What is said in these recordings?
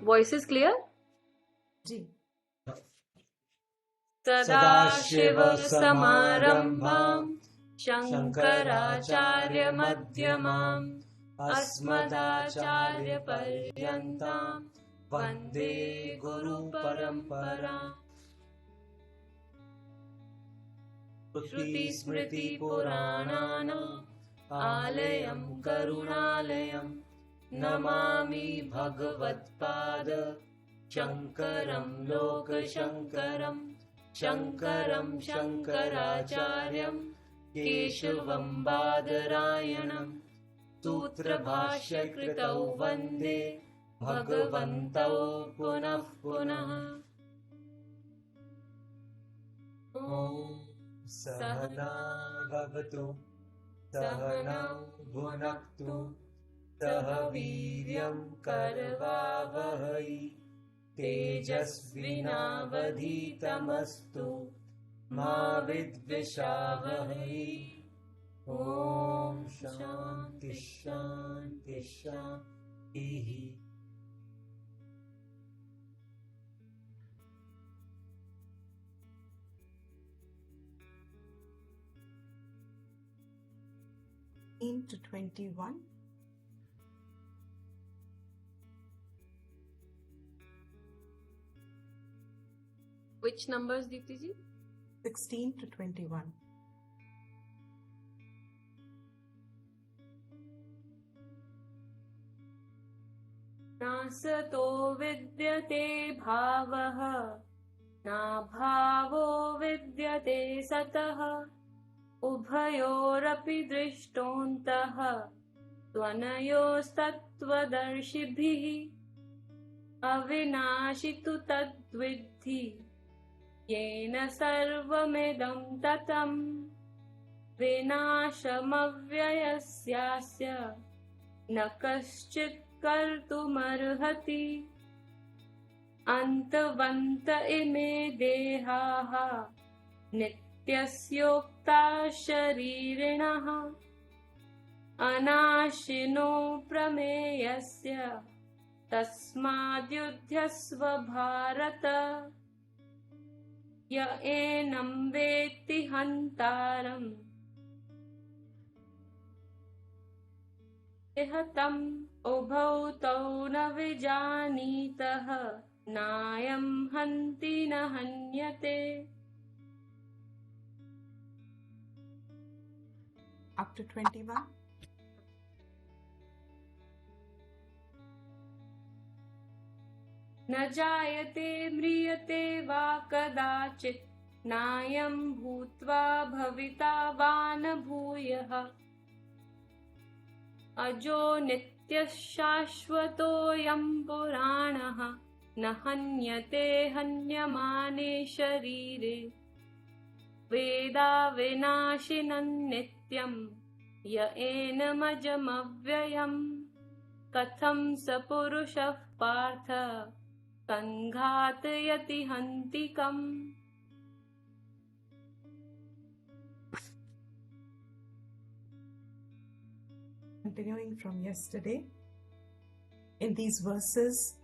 Voice is clear? Ji. Sadashiva-samarambham Shankaracharya-madhyamam Asmadacharya-paryantam Vande Guru-paramparam. Shruti-smriti-purananam Alayam Karunalayam Namami Bhagavad-pada Shankaram Loka-shankaram Shankaram Shankaracharyam Keshavam Badarayanam Sutra-bhashya-kritau Vande Bhagavantau Punah Punah. Om Sahana Bhavatu Sahanau Bhunaktu Saha Viryam Karvavahai Tejasvinavadhitamastu Ma Vidvishavahai. Om Shanti Shanti Shanti. To 21. Which numbers, Deepti ji? 16 to 21. Nasato vidyate bhavaha na bhavo vidyate sataha ubhayorapi drishtontaha tvanayostatvadarshibhihi avinashitu tadvidhi yena sarvamedam tatam vinashamavyyasyasya na kaschit kartumarhati antavanta ime dehaha nityasyokta sharirinaha anashino prameyasya tasmadyudhyasva bharata ya enam veti hantaram ehatam ubhau tau na vijanitaha nayam hanti na hanyate. Up to 21. Na jayate mriyate va kadachit nayam bhutva bhavita vana bhuyaha ajo nityashashvatoyam puranaha na hanyate hanyamane sharire veda vinashinan nityam ya enamajamavyayam katham sapurushah partha sanghatayati hantikam. Continuing from yesterday, in these verses,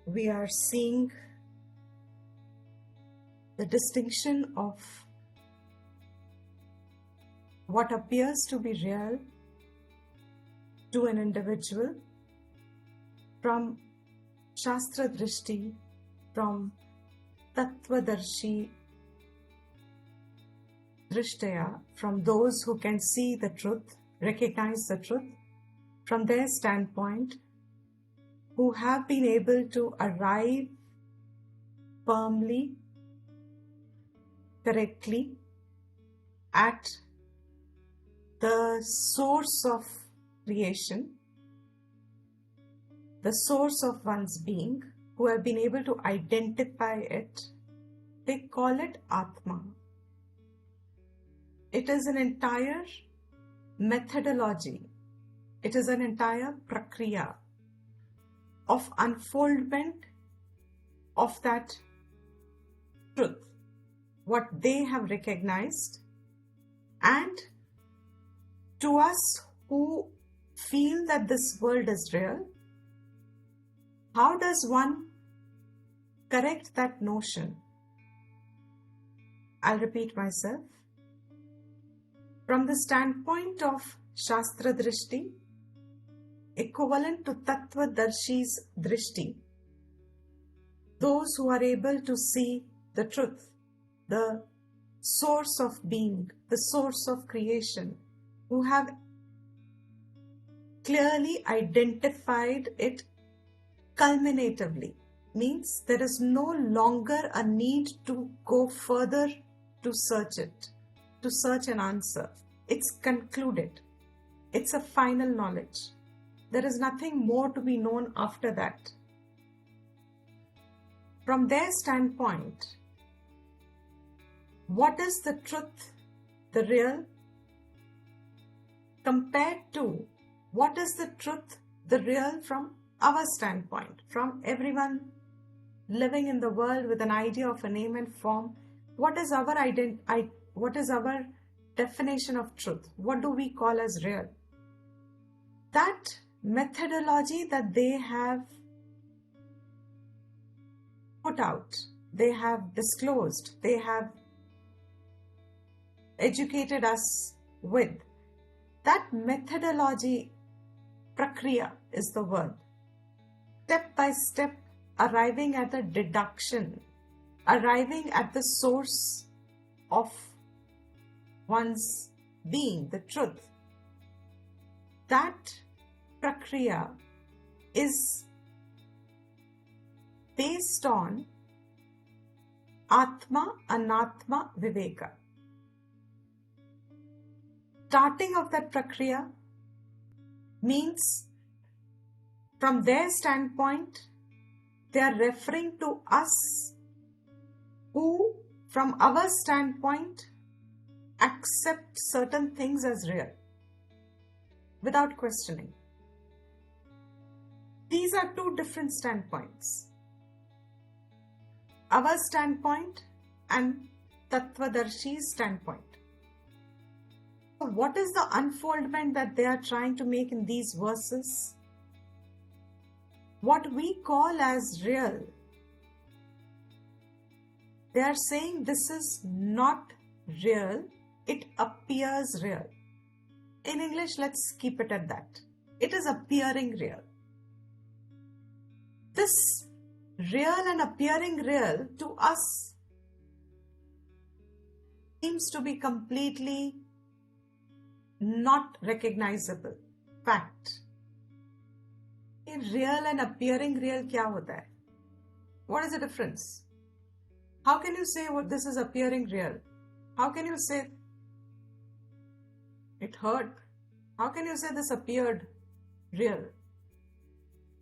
we are seeing the distinction of what appears to be real to an individual from Shastra Drishti, from Tattvadarshi Drishtaya, from those who can see the truth, recognize the truth, from their standpoint, who have been able to arrive firmly, correctly at the source of creation, the source of one's being, who have been able to identify it. They call it Atman. It is an entire methodology. It is an entire prakriya of unfoldment of that truth, what they have recognized, and to us who feel that this world is real? How does one correct that notion? I'll repeat myself. From the standpoint of Shastra Drishti, equivalent to Tattva Darshi's Drishti, those who are able to see the truth, the source of being, the source of creation, who have clearly identified it culminatively, means there is no longer a need to go further to search it, to search an answer. It's concluded. It's a final knowledge. There is nothing more to be known after that. From their standpoint, what is the truth, the real, compared to what is the truth, the real from our standpoint, from everyone living in the world with an idea of a name and form? What is our what is our definition of truth? What do we call as real? That methodology that they have put out, they have disclosed, they have educated us with, that methodology, prakriya is the word. Step by step, arriving at a deduction, arriving at the source of one's being, the truth. That prakriya is based on Atma Anatma Viveka. Starting of that prakriya means, from their standpoint, they are referring to us who, from our standpoint, accept certain things as real without questioning. These are two different standpoints. Our standpoint and Tattvadarshi's standpoint. So what is the unfoldment that they are trying to make in these verses? What we call as real, they are saying this is not real, it appears real. In English, let's keep it at that. It is appearing real. This real and appearing real to us seems to be completely not recognizable fact. Real and appearing real क्या होता है? What is the difference? How can you say what this is appearing real? How can you say it hurt? How can you say this appeared real?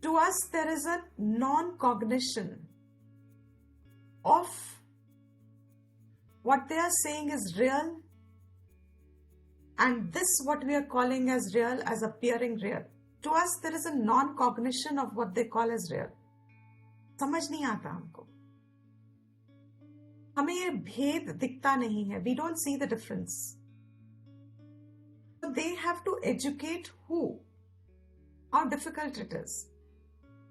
To us, there is a non-cognition of what they are saying is real, and this what we are calling as real as appearing real. To us, there is a non-cognition of what they call as real. समझ नहीं आता हमको. हमें ये भेद दिखता नहीं है. We don't see the difference. So they have to educate who? How difficult it is.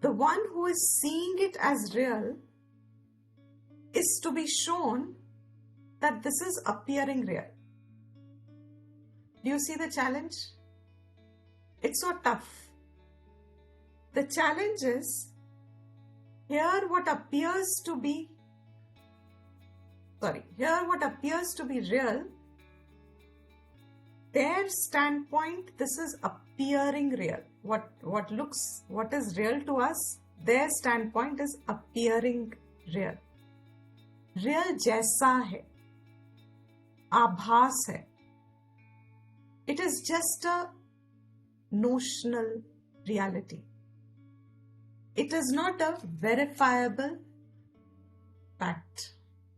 The one who is seeing it as real is to be shown that this is appearing real. Do you see the challenge? It's so tough. The challenge is, here what appears to be real, their standpoint, this is appearing real. What is real to us, their standpoint is appearing real. Real जैसा है, आभास है. It is just a notional reality. It is not a verifiable fact.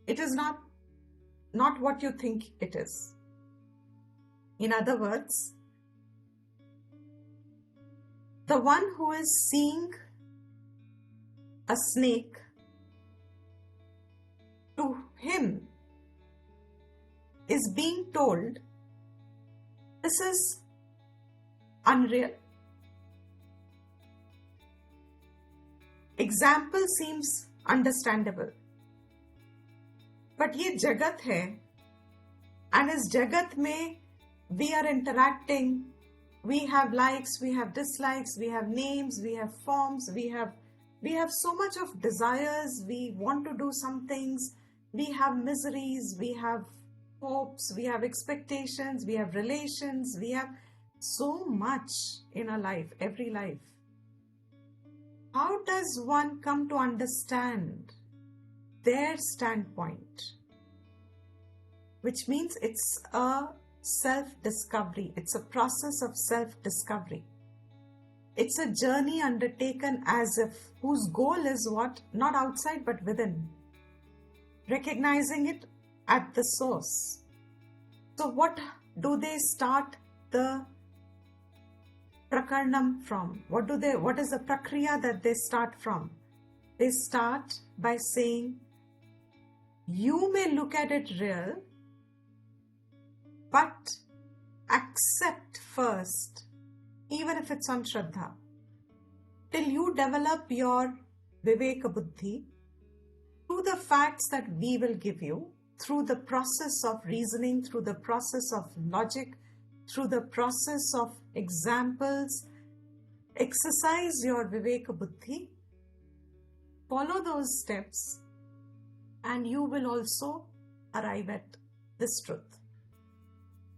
It is not what you think it is. In other words, the one who is seeing a snake, to him is being told this is unreal, example seems understandable. But ये जगत है, and इस जगत में we are interacting, we have likes, we have dislikes, we have names, we have forms, we have so much of desires, we want to do some things, we have miseries, we have hopes, we have expectations, we have relations, we have so much in our life, every life. How does one come to understand their standpoint? Which means it's a self-discovery. It's a process of self-discovery. It's a journey undertaken as if, whose goal is what? Not outside but within. Recognizing it at the source. So what do they start the prakarnam from? What is the prakriya that they start from? They start by saying, you may look at it real, but accept first, even if it's on Shraddha, till you develop your Viveka Buddhi through the facts that we will give you, through the process of reasoning, through the process of logic, through the process of examples. Exercise your Viveka Buddhi, follow those steps, and you will also arrive at this truth.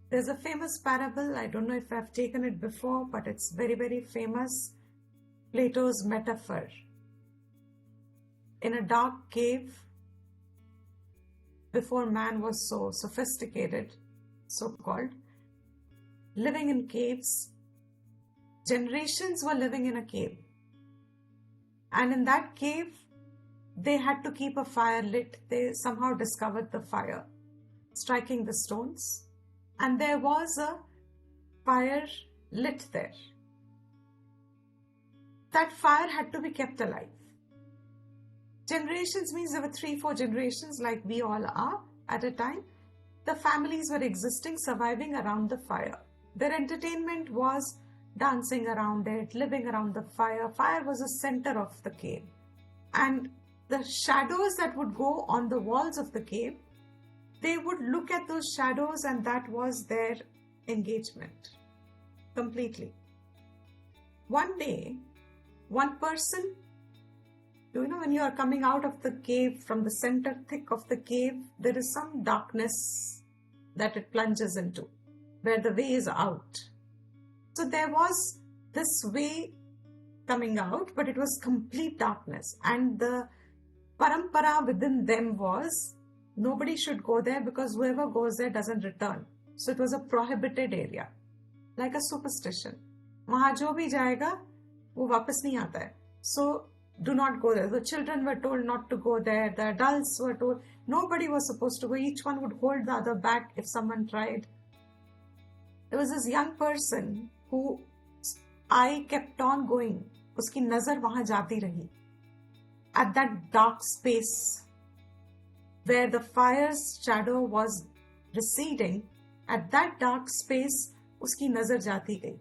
There's a famous parable, I don't know if I've taken it before, but it's very, very famous. Plato's metaphor. In a dark cave, before man was so sophisticated, so-called, living in caves, generations were living in a cave. And in that cave, they had to keep a fire lit. They somehow discovered the fire, striking the stones. And there was a fire lit there. That fire had to be kept alive. Generations means there were 3-4 generations like we all are at a time. The families were existing, surviving around the fire. Their entertainment was dancing around it, living around the fire. Fire was the center of the cave. And the shadows that would go on the walls of the cave, they would look at those shadows, and that was their engagement completely. One day, one person, when you are coming out of the cave, from the center thick of the cave, there is some darkness that it plunges into, where the way is out. So there was this way coming out, but it was complete darkness. And the parampara within them was, nobody should go there because whoever goes there doesn't return. So it was a prohibited area, like a superstition. Wahan jo bhi jayega, wo wapas nahi aata hai. So do not go there. The children were told not to go there. The adults were told, nobody was supposed to go. Each one would hold the other back if someone tried. There was this young person who eye kept on going. Uski nazar wahan jati rahi. At that dark space where the fire's shadow was receding, at that dark space, uski nazar jati gayi.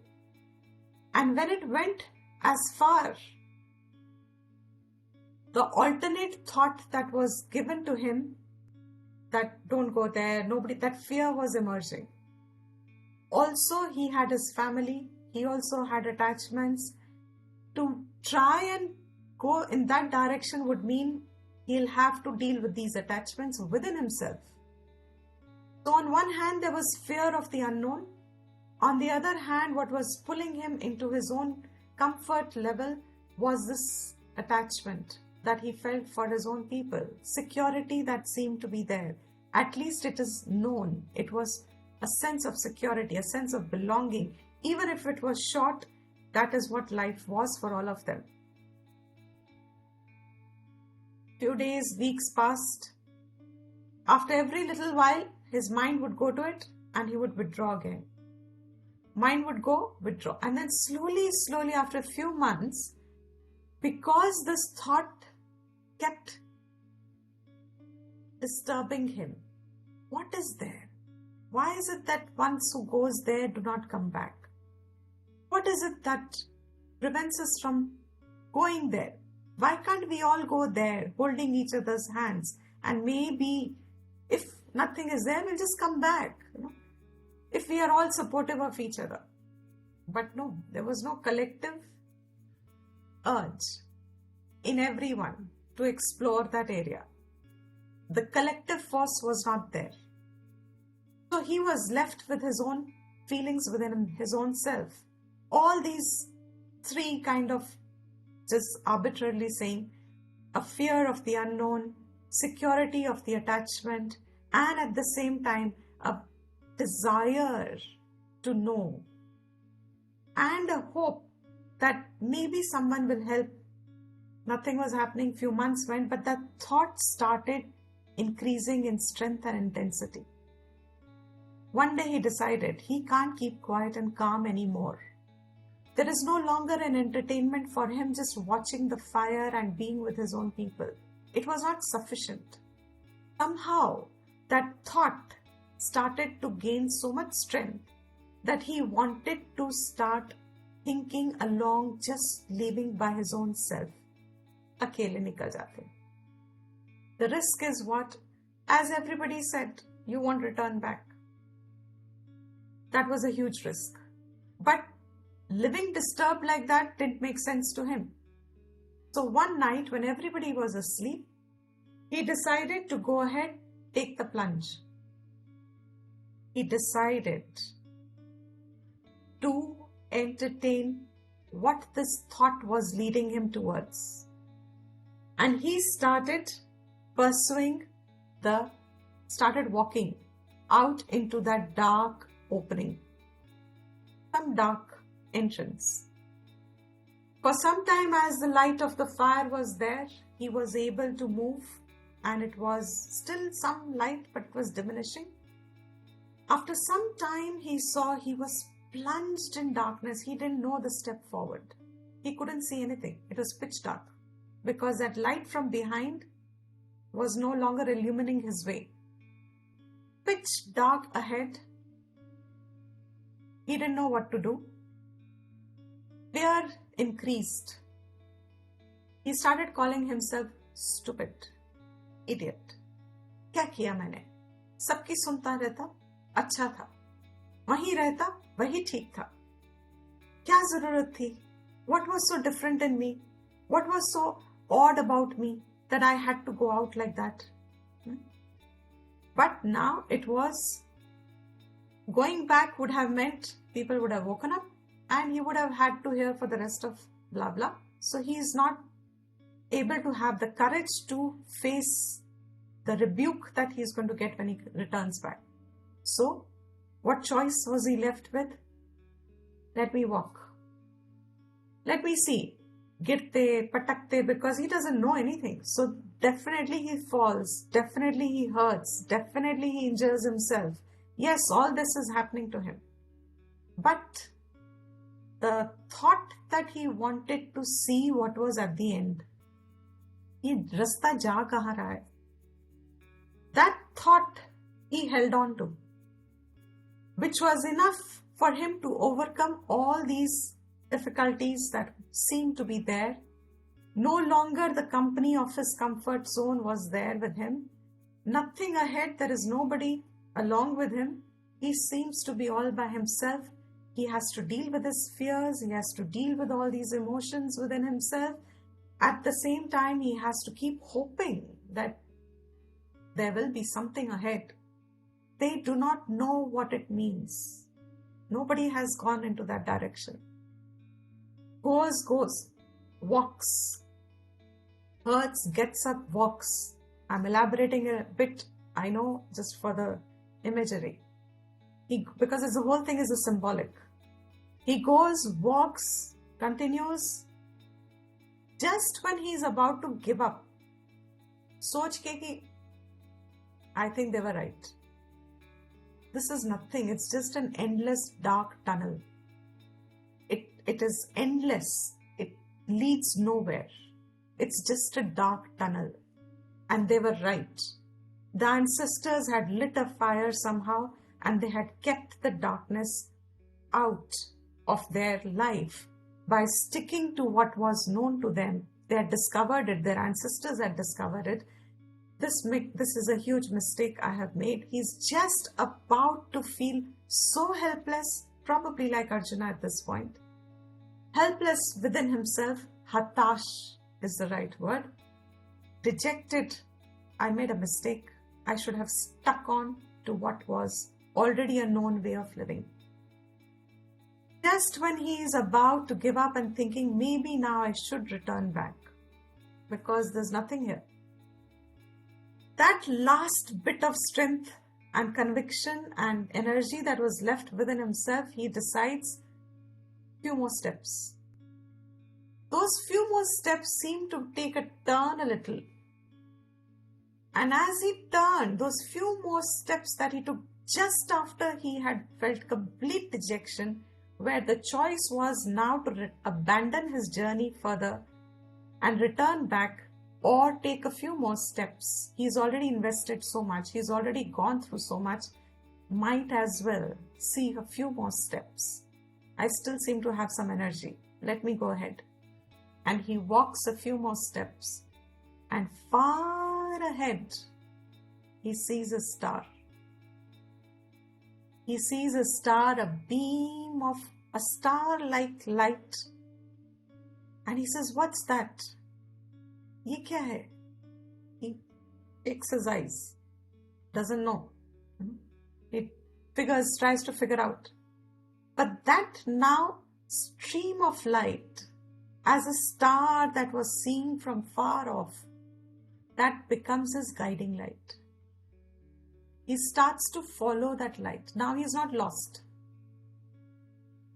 And when it went as far, the alternate thought that was given to him, that don't go there, nobody, that fear was emerging. Also, he had his family, he also had attachments. To try and go in that direction would mean he'll have to deal with these attachments within himself. So on one hand, there was fear of the unknown. On the other hand, what was pulling him into his own comfort level was this attachment that he felt for his own people. Security that seemed to be there. At least it is known. It was a sense of security, a sense of belonging. Even if it was short, that is what life was for all of them. Few days, weeks passed. After every little while, his mind would go to it and he would withdraw again. Mind would go, withdraw. And then slowly, after a few months, because this thought kept disturbing him, what is there? Why is it that once who goes there do not come back? What is it that prevents us from going there? Why can't we all go there holding each other's hands, and maybe if nothing is there, we'll just come back, if we are all supportive of each other. But no, there was no collective urge in everyone to explore that area. The collective force was not there. So he was left with his own feelings within his own self. All these three kind of, just arbitrarily saying, a fear of the unknown, security of the attachment, and at the same time a desire to know, and a hope that maybe someone will help. Nothing was happening, few months went, but that thought started increasing in strength and intensity. One day he decided he can't keep quiet and calm anymore. There is no longer an entertainment for him just watching the fire and being with his own people. It was not sufficient. Somehow that thought started to gain so much strength that he wanted to start thinking along, just living by his own self. Akele nikal jate. The risk is what? As everybody said, you won't return back. That was a huge risk. But living disturbed like that didn't make sense to him. So one night when everybody was asleep, he decided to go ahead, take the plunge. He decided to entertain what this thought was leading him towards. And he started started walking out into that dark opening, some dark entrance. For some time, as the light of the fire was there, he was able to move, and it was still some light, but it was diminishing. After some time, he saw he was plunged in darkness. He didn't know the step forward. He couldn't see anything. It was pitch dark because that light from behind was no longer illumining his way. Pitch dark ahead. He didn't know what to do. Fear increased. He started calling himself stupid, idiot. क्या किया मैंने? सबकी सुनता रहता, अच्छा था. वहीं रहता, वही ठीक था. क्या जरूरत थी? What was so different in me? What was so odd about me that I had to go out like that? But now it was, going back would have meant people would have woken up and he would have had to hear for the rest of blah blah. So he is not able to have the courage to face the rebuke that he is going to get when he returns back. So what choice was he left with? Let me walk. Let me see. Girte, patakte, because he doesn't know anything. So definitely he falls. Definitely he hurts. Definitely he injures himself. Yes, all this is happening to him. But the thought that he wanted to see what was at the end, ye rasta ja kahan raha hai, that thought he held on to, which was enough for him to overcome all these difficulties that seemed to be there. No longer the company of his comfort zone was there with him. Nothing ahead. There is nobody along with him. He seems to be all by himself. He has to deal with his fears. He has to deal with all these emotions within himself. At the same time, he has to keep hoping that there will be something ahead. They do not know what it means. Nobody has gone into that direction. Goes, walks, hurts, gets up, walks. I'm elaborating a bit, I know, just for the imagery. Because the whole thing is a symbolic. He goes, walks, continues. Just when he's about to give up, soch ke ki, I think they were right. This is nothing. It's just an endless dark tunnel. It is endless. It leads nowhere. It's just a dark tunnel. And they were right. The ancestors had lit a fire somehow and they had kept the darkness out of their life by sticking to what was known to them They had discovered it. Their ancestors had discovered it. This is a huge mistake I have made. He's just about to feel so helpless, probably like Arjuna at this point. Helpless within himself. Hatash is the right word. Dejected. I made a mistake. I should have stuck on to what was already a known way of living. Just when he is about to give up and thinking, maybe now I should return back because there's nothing here. That last bit of strength and conviction and energy that was left within himself, he decides few more steps. Those few more steps seem to take a turn a little. And as he turned, those few more steps that he took just after he had felt complete dejection, where the choice was now to abandon his journey further and return back or take a few more steps. He's already invested so much. He's already gone through so much. Might as well see a few more steps. I still seem to have some energy. Let me go ahead. And he walks a few more steps. And far ahead, he sees a star. He sees a star, a beam of a star-like light. And he says, "What's that? Ye kya hai?" He takes his eyes. Doesn't know. He tries to figure out. But that now stream of light, as a star that was seen from far off, that becomes his guiding light. He starts to follow that light. Now he's not lost.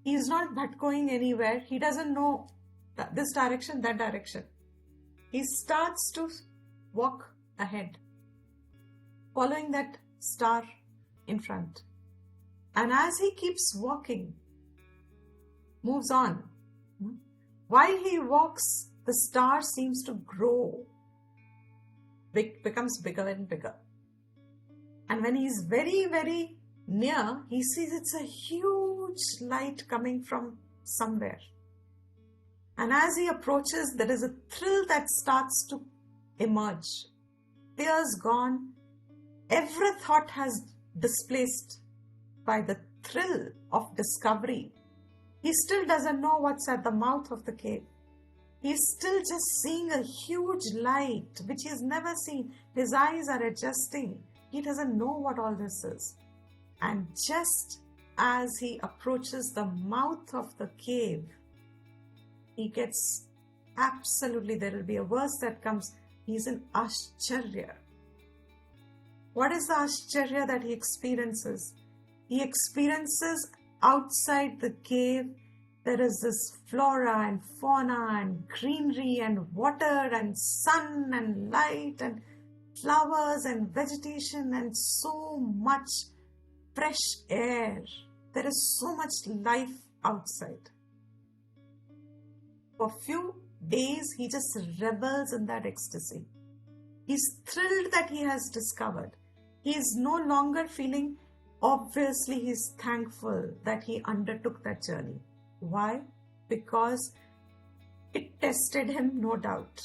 He's not going anywhere. He doesn't know this direction, that direction. He starts to walk ahead, following that star in front. And as he keeps walking, moves on. While he walks, the star seems to grow. Becomes bigger and bigger. And when he's very, very near, he sees it's a huge light coming from somewhere. And as he approaches, there is a thrill that starts to emerge. Fear's gone. Every thought has displaced by the thrill of discovery. He still doesn't know what's at the mouth of the cave. He's still just seeing a huge light, which he's never seen. His eyes are adjusting. He doesn't know what all this is. And just as he approaches the mouth of the cave, he gets absolutely, there will be a verse that comes, he's in Ashcharya. What is the Ashcharya that he experiences? He experiences outside the cave, there is this flora and fauna and greenery and water and sun and light and flowers and vegetation and so much fresh air. There is so much life outside. For a few days, he just revels in that ecstasy. He's thrilled that he has discovered. He is no longer feeling, obviously he's thankful that he undertook that journey. Why? Because it tested him, no doubt.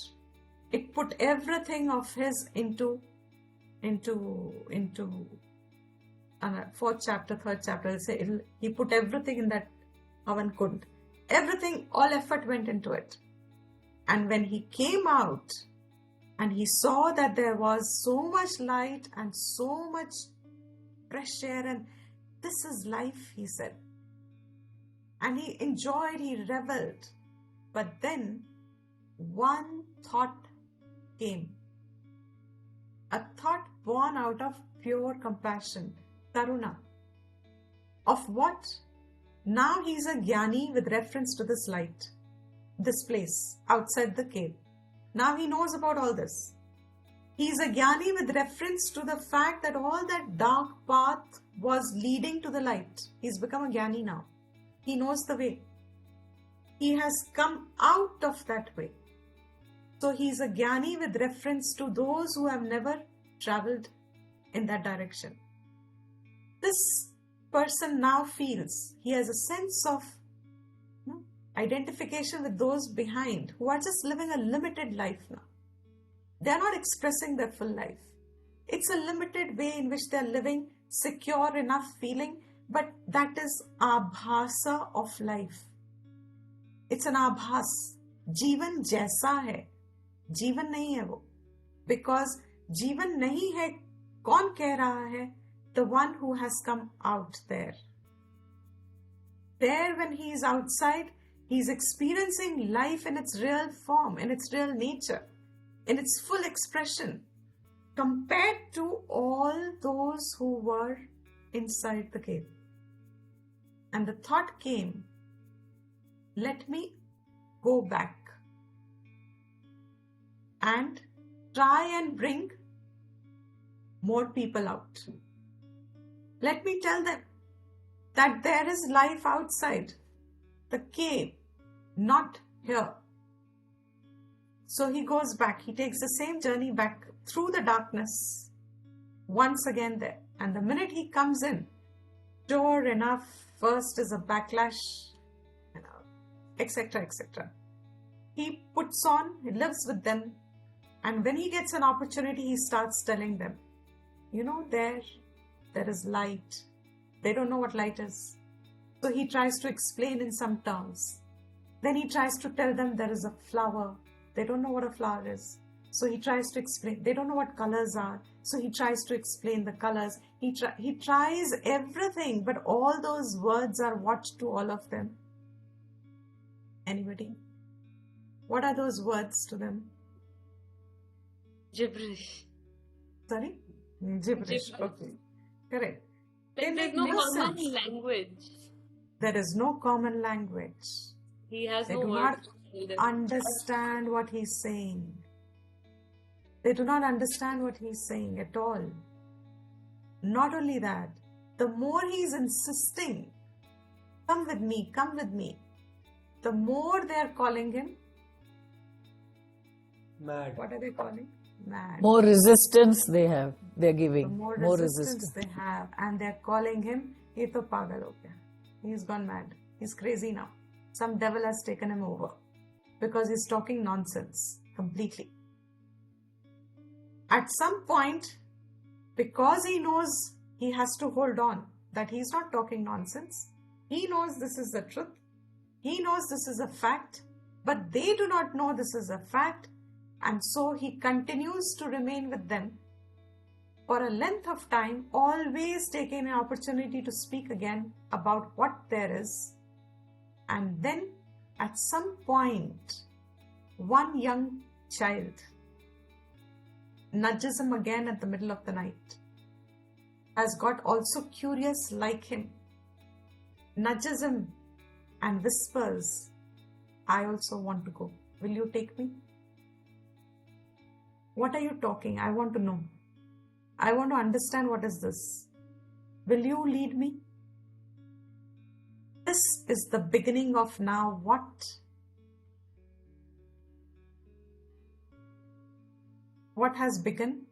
It put everything of his into fourth chapter, third chapter. He put everything in that Avan Kund. Everything, all effort went into it. And when he came out and he saw that there was so much light and so much fresh air, and this is life, he said. And he enjoyed, he reveled. But then one thought came. A thought born out of pure compassion, karuna. Of what? Now he is a jnani with reference to this light, this place outside the cave. Now he knows about all this. He is a jnani with reference to the fact that all that dark path was leading to the light. He's become a jnani now. He knows the way. He has come out of that way. So he is a jnani with reference to those who have never traveled in that direction. This person now feels, he has a sense of identification with those behind who are just living a limited life now. They are not expressing their full life. It's a limited way in which they are living, secure enough feeling, but that is abhasa of life. It's an abhas. जीवन जैसा है, जीवन नहीं है वो. Because जीवन नहीं है, कौन कह रहा है? The one who has come out there. There, when he is outside, he is experiencing life in its real form, in its real nature, in its full expression, compared to all those who were inside the cave. And the thought came, let me go back and try and bring more people out. Let me tell them that there is life outside the cave, not here. So he goes back. He takes the same journey back through the darkness, once again there. And the minute he comes in, sure enough, first is a backlash, etc., etc. He puts on, he lives with them, and when he gets an opportunity, he starts telling them, there is light. They don't know what light is. So he tries to explain in some terms. Then he tries to tell them there is a flower. They don't know what a flower is. So he tries to explain. They don't know what colors are. So he tries to explain the colors. He tries everything, but all those words are what to all of them? Anybody? What are those words to them? Gibberish. Sorry? Gibberish. Okay. Correct. There's no common language. There is no common language. He has They no do words. not understand what he's saying. They do not understand what he's saying at all. Not only that, the more he's insisting, come with me, the more they are calling him mad. What are they calling? Mad. More resistance they're giving. The more resistance they have, and they're calling him, ye to pagal ho gaya. He's gone mad. He's crazy now. Some devil has taken him over because he's talking nonsense completely. At some point, because he knows he has to hold on, that he's not talking nonsense, he knows this is the truth, he knows this is a fact, but they do not know this is a fact, and so he continues to remain with them for a length of time, always taking an opportunity to speak again about what there is. And then at some point, one young child nudges him again at the middle of the night, has got also curious like him, nudges him and whispers, I also want to go. Will you take me? What are you talking? I want to know. I want to understand what is this. Will you lead me? This is the beginning of now what? What has begun?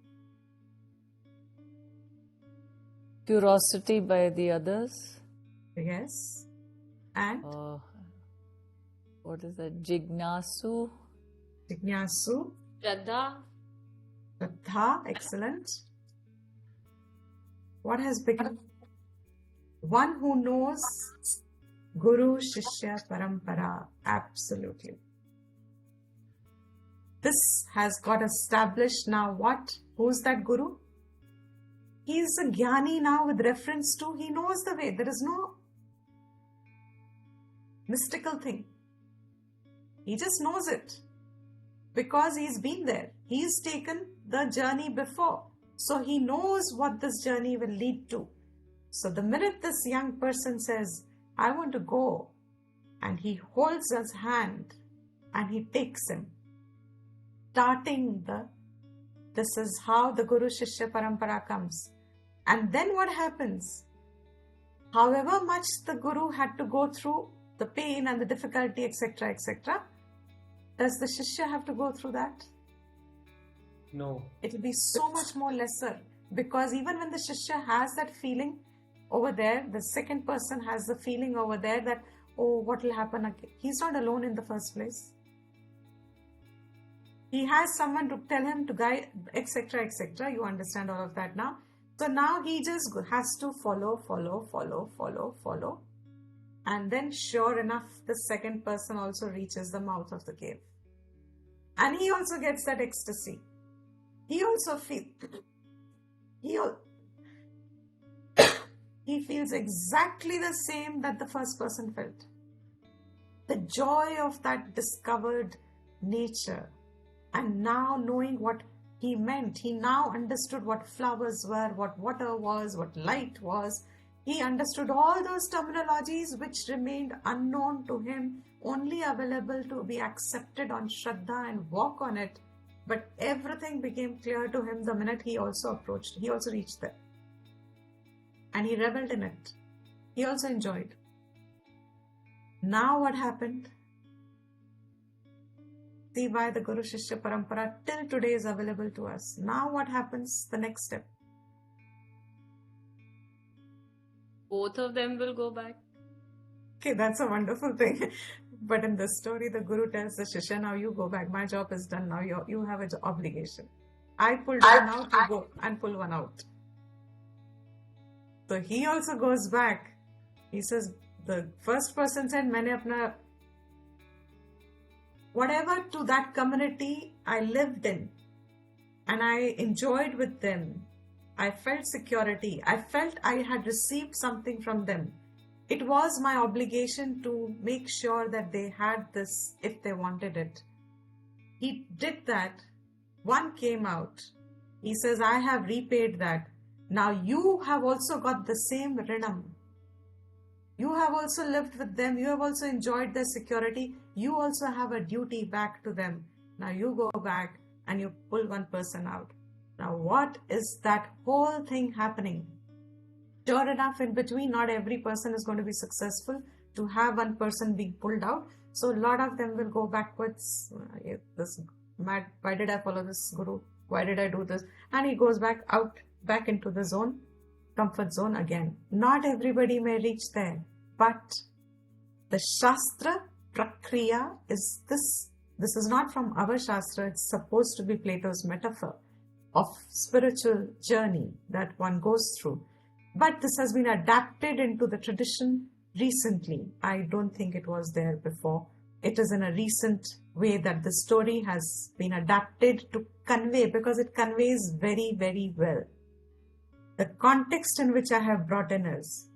Curiosity by the others. Yes. And? What is that? Jignasu. Jignasu. Shraddha. Shraddha. Excellent. What has begun? One who knows Guru, Shishya, Parampara. Absolutely. This has got established now what? Who's that Guru? He is a Jnani now with reference to, he knows the way. There is no mystical thing. He just knows it because he's been there. He's taken the journey before. So he knows what this journey will lead to. So the minute this young person says, I want to go, and he holds his hand and he takes him, starting this is how the Guru Shishya Parampara comes. And then what happens? However much the Guru had to go through the pain and the difficulty, etc., etc., does the Shishya have to go through that? No. It will be so much more lesser, because even when the Shishya has that feeling over there, the second person has the feeling over there that, oh, what will happen again? He's not alone in the first place. He has someone to tell him to guide, etc., etc. You understand all of that now. So now he just has to follow. And then sure enough, the second person also reaches the mouth of the cave. And he also gets that ecstasy. He also feels, he feels exactly the same that the first person felt. The joy of that discovered nature. And now knowing what he meant, he now understood what flowers were, what water was, what light was. He understood all those terminologies which remained unknown to him, only available to be accepted on Shraddha and walk on it. But everything became clear to him the minute he also reached there. And he reveled in it. He also enjoyed. Now what happened? See why the Guru Shishya Parampara till today is available to us. Now what happens? The next step. Both of them will go back. Okay, that's a wonderful thing. But in this story, the Guru tells the Shishya, now you go back. My job is done. Now you have an obligation. I pulled one out, you go and pull one out. So he also goes back. He says, the first person said, मैंने अपना whatever to that community I lived in and I enjoyed with them. I felt security. I felt I had received something from them. It was my obligation to make sure that they had this if they wanted it. He did that. One came out. He says, I have repaid that. Now you have also got the same rinam. You have also lived with them. You have also enjoyed their security. You also have a duty back to them. Now you go back and you pull one person out. Now what is that whole thing happening? Sure enough, in between, not every person is going to be successful to have one person being pulled out. So a lot of them will go backwards. This mad, why did I follow this Guru? Why did I do this? And he goes back out, back into the zone, comfort zone again. Not everybody may reach there, but the Shastra Prakriya is this. This is not from our Shastra. It's supposed to be Plato's metaphor of spiritual journey that one goes through. But this has been adapted into the tradition recently. I don't think it was there before. It is in a recent way that the story has been adapted to convey, because it conveys very, very well. The context in which I have brought in is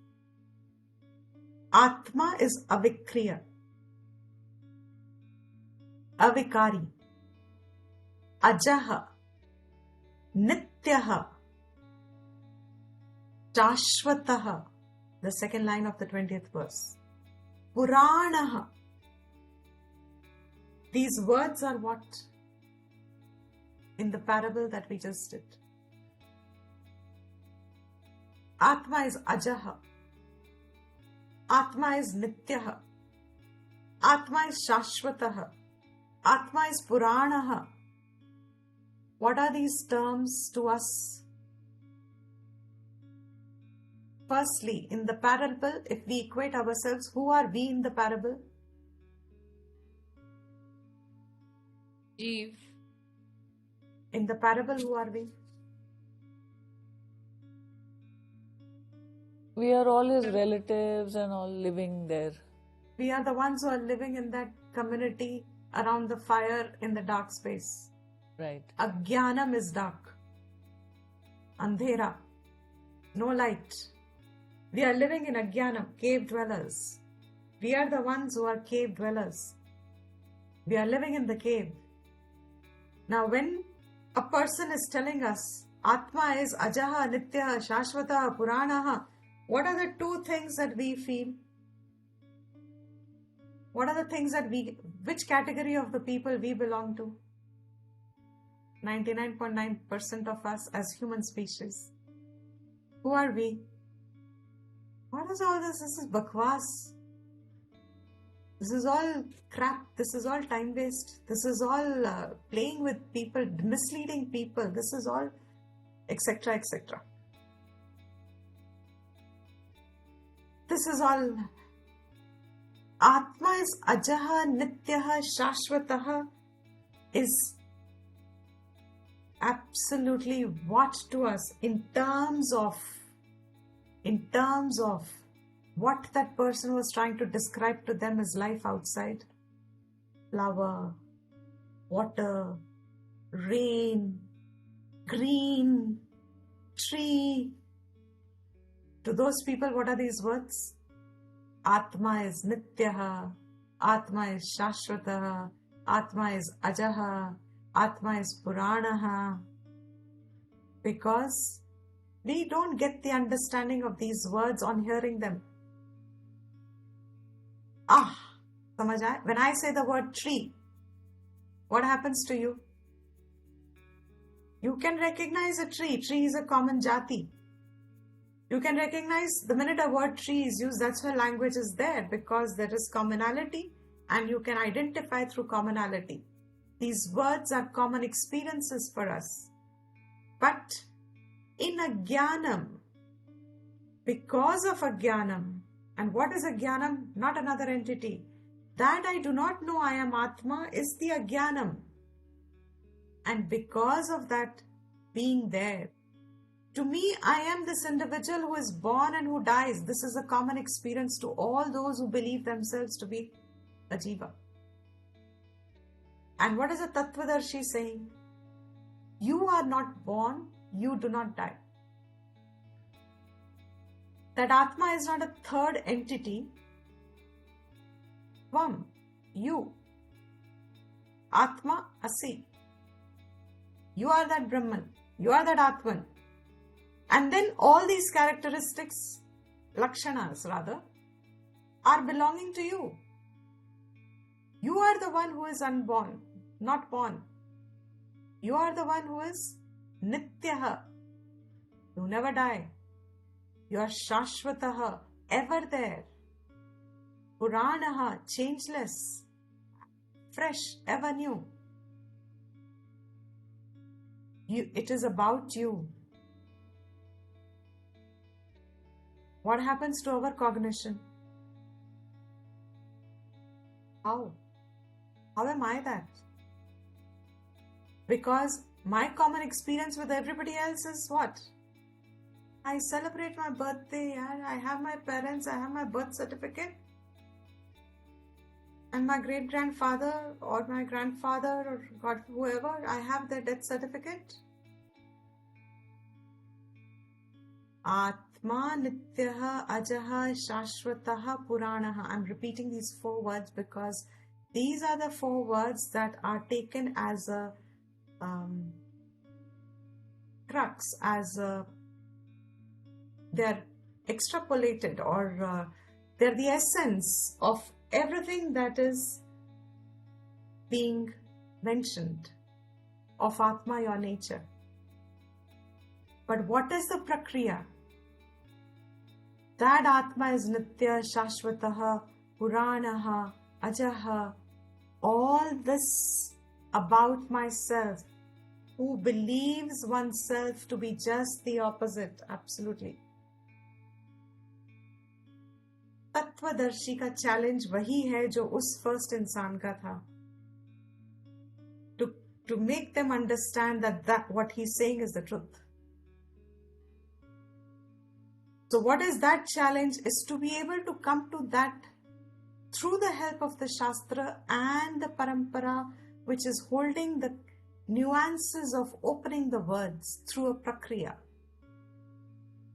Atma is avikriya, avikari, ajaha, nityaha, shashvataha, the second line of the 20th verse, puranaha. These words are what? In the parable that we just did. Atma is ajaha. Atma is nityaha. Atma is shashvataha. Atma is puranaha. What are these terms to us? Firstly, in the parable, if we equate ourselves, who are we in the parable? Jeev. In the parable, who are we? We are all his relatives and all living there. We are the ones who are living in that community around the fire in the dark space. Right. Ajnanam is dark. Andhera. No light. We are living in Ajnanam, cave dwellers. We are the ones who are cave dwellers. We are living in the cave. Now when a person is telling us Atma is ajaha, nityaha, shashvataha, puranaha, what are the two things that we feel? What are the things that which category of the people we belong to? 99.9% of us as human species. Who are we? What is all this? This is bakwas. This is all crap. This is all time waste. This is all playing with people, misleading people. This is all etc. etc. This is all Atma is ajaha, nityaha, shashvataha is absolutely what to us in terms of what that person was trying to describe to them as life outside. Flower, water, rain, green, tree. To those people, what are these words? Atma is nityaha, Atma is shashvataha, Atma is ajaha, Atma is puranaha. Because we don't get the understanding of these words on hearing them. Samajh aaya? When I say the word tree, what happens to you? You can recognize a tree. Tree is a common jati. You can recognize the minute a word tree is used, that's why language is there, because there is commonality and you can identify through commonality. These words are common experiences for us. But in ajnanam, because of ajnanam, and what is ajnanam? Not another entity. That I do not know I am Atma is the ajnanam. And because of that being there, to me, I am this individual who is born and who dies. This is a common experience to all those who believe themselves to be a jiva. And what is a Tattvadarshi saying? You are not born, you do not die. That Atma is not a third entity. Tvam, you. Atma, asi. You are that Brahman. You are that Atman. And then all these characteristics, lakshanas rather, are belonging to you. You are the one who is unborn, not born. You are the one who is nityaha. You never die. You are shashvataha, ever there. Puranaha, changeless, fresh, ever new. It is about you. What happens to our cognition? How? How am I that? Because my common experience with everybody else is what? I celebrate my birthday, I have my parents, I have my birth certificate. And my great-grandfather or my grandfather or God, whoever, I have their death certificate. Atma nityaha ajaha shashvataha puranaha. I'm repeating these 4 words because these are the 4 words that are taken as a crux, as they're extrapolated, or they're the essence of everything that is being mentioned of Atma, your nature. But what is the prakriya? That Atma is nitya, shashvataha, puranaha, ajaha. All this about myself, who believes oneself to be just the opposite, absolutely. तत्वदर्शी का challenge वही है जो उस first इंसान का था. To make them understand that what he's saying is the truth. So what is that challenge? Is to be able to come to that through the help of the Shastra and the Parampara, which is holding the nuances of opening the words through a prakriya.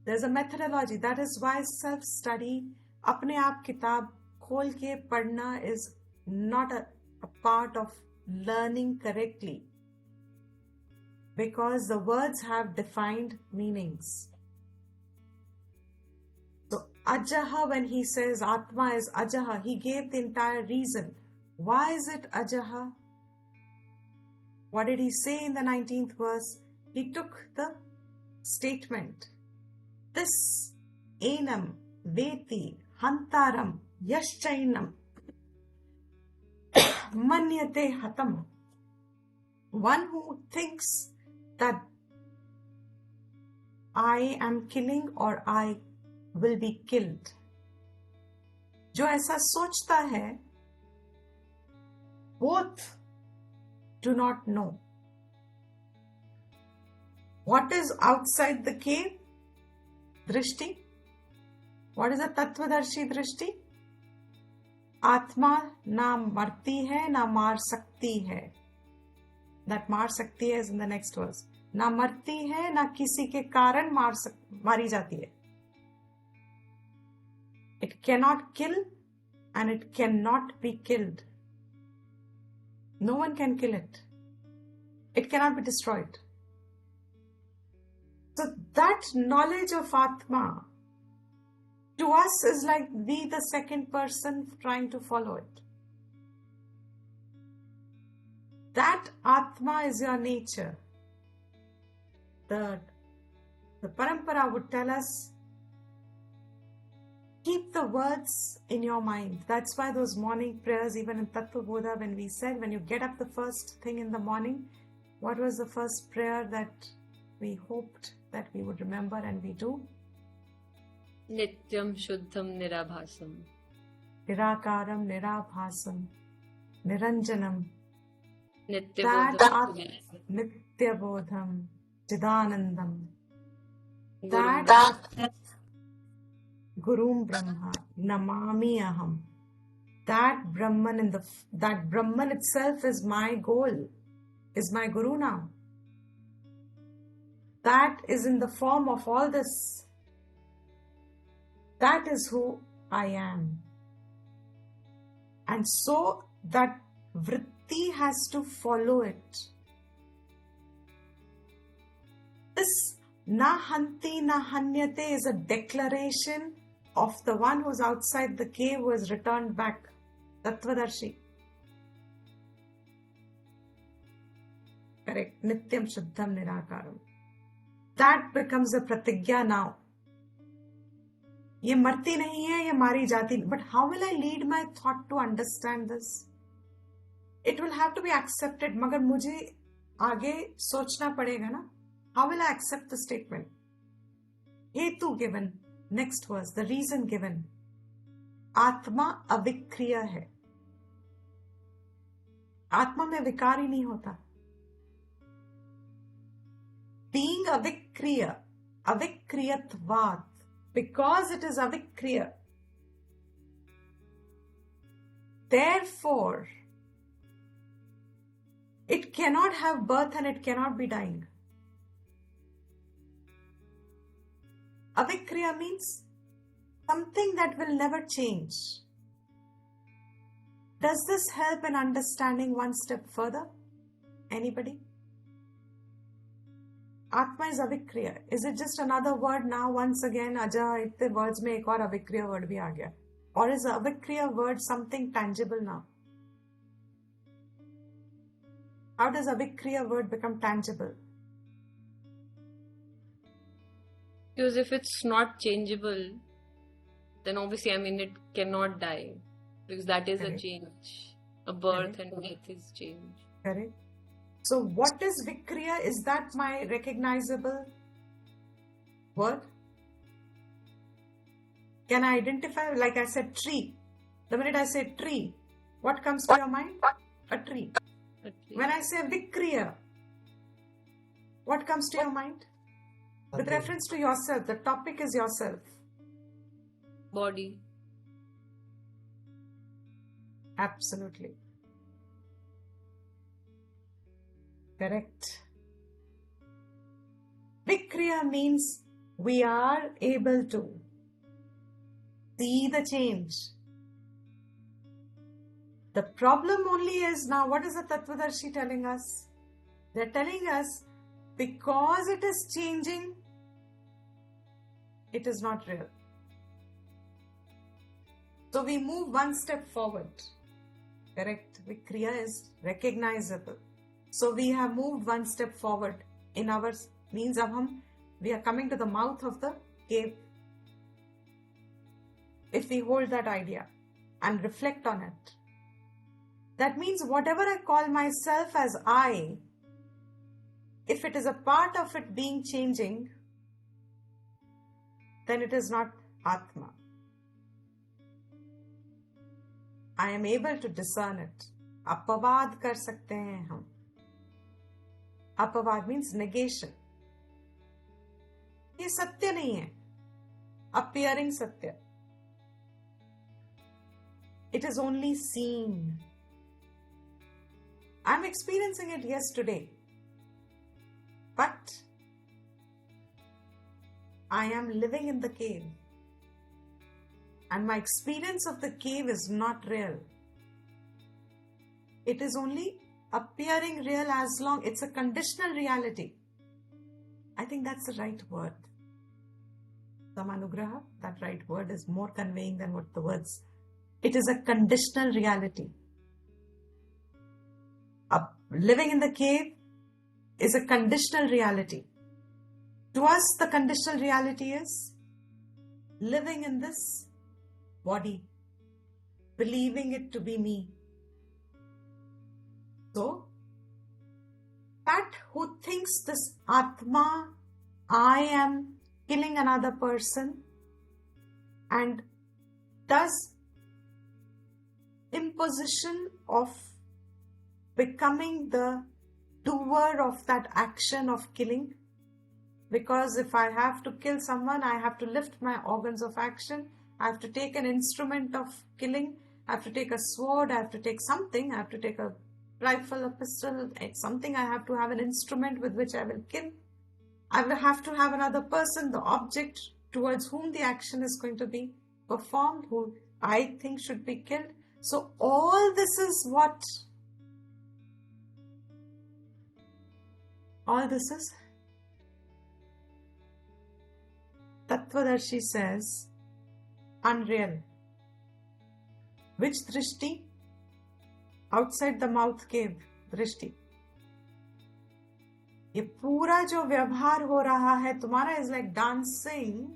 There's a methodology. That is why self-study, अपने आप किताब खोल के पढ़ना is not a part of learning correctly, because the words have defined meanings. So ajaha, when he says Atma is ajaha, he gave the entire reason. Why is it ajaha? What did he say in the 19th verse? He took the statement, this enam veti hantaram yaschainam manyate hatam. One who thinks that I am killing or I will be killed. जो ऐसा सोचता है, both do not know. What is outside the cave? Drishti. What is a Tattvadarshi Drishti? आत्मा ना मरती है ना मार सकती है. That मार सकती है is in the next verse. ना मरती है ना किसी के कारण मारी जाती है. It cannot kill and it cannot be killed. No one can kill it. It cannot be destroyed. So that knowledge of Atma to us is like we, the second person, trying to follow it. That Atma is your nature. The Parampara would tell us, keep the words in your mind. That's why those morning prayers, even in Tattva Bodha, when we said, when you get up the first thing in the morning, what was the first prayer that we hoped that we would remember and we do? Nityam Shuddham Nirabhasam. Nirakaram Nirabhasam Niranjanam. Nityabodham. Nityabodham Chidanandam. That Gurum Brahma Namami Aham. That Brahman itself is my goal, is my Guru now. That is in the form of all this. That is who I am. And so that vritti has to follow it. This na hanti na hanyate is a declaration of the one who's outside the cave who has returned back, Tattvadarshi. Correct. Nityam Shuddham Nirakaram. That becomes a pratigya now. ये मरती नहीं है, ये मारी जाती. But how will I lead my thought to understand this? It will have to be accepted. मगर मुझे आगे सोचना पड़ेगा ना. How will I accept the statement? हेतु given. Next verse, the reason given. आत्मा अविक्रिय है. आत्मा में विकार ही नहीं होता. Being avikriya, avikriyatvat, because it is avikriya, therefore it cannot have birth and it cannot be dying. Avikriya means something that will never change. Does this help in understanding one step further? Anybody? Atma is avikriya. Is it just another word now? Once again, aja, itne words mein ek aur avikriya word bhi aa gaya. Or is avikriya word something tangible now? How does avikriya word become tangible? Because if it's not changeable, then obviously, it cannot die. Because that is Correct. a change. A birth Correct. and death is change. Correct. So what is vikriya? Is that my recognizable word? Can I identify? Like I said, tree. The minute I say tree, what comes to your mind? A tree. Okay. When I say vikriya, what comes to your mind? With reference to yourself, the topic is yourself. Body. Absolutely. Correct. Vikriya means we are able to see the change. The problem only is now, what is the Tattvadarshi telling us? They're telling us because it is changing, it is not real. So we move one step forward. Correct. Vikriya is recognizable. So we have moved one step forward in our means of we are coming to the mouth of the cave. If we hold that idea and reflect on it, that means whatever I call myself as I, if it is a part of it being changing, then it is not Atma. I am able to discern it. अपवाद कर सकते हैं हम. अपवाद means negation. ये सत्य नहीं है. Appearing satya. It is only seen. I'm experiencing it, yes, today. But I am living in the cave. And my experience of the cave is not real. It is only appearing real as long it's a conditional reality. I think that's the right word. Samanugraha, that right word is more conveying than what the words. It is a conditional reality. Living in the cave is a conditional reality. To us, the conditional reality is living in this body, believing it to be me. So, that who thinks this Atma, I am killing another person, and does imposition of becoming the doer of that action of killing. Because if I have to kill someone, I have to lift my organs of action. I have to take an instrument of killing. I have to take a sword. I have to take something. I have to take a rifle, a pistol, something. I have to have an instrument with which I will kill. I will have to have another person, the object towards whom the action is going to be performed, who I think should be killed. So all this is what? All this is Tattvadarshi says unreal. Which drishti? Outside the mouth cave drishti. ये पूरा जो व्यवहार हो रहा है तुम्हारा is like dancing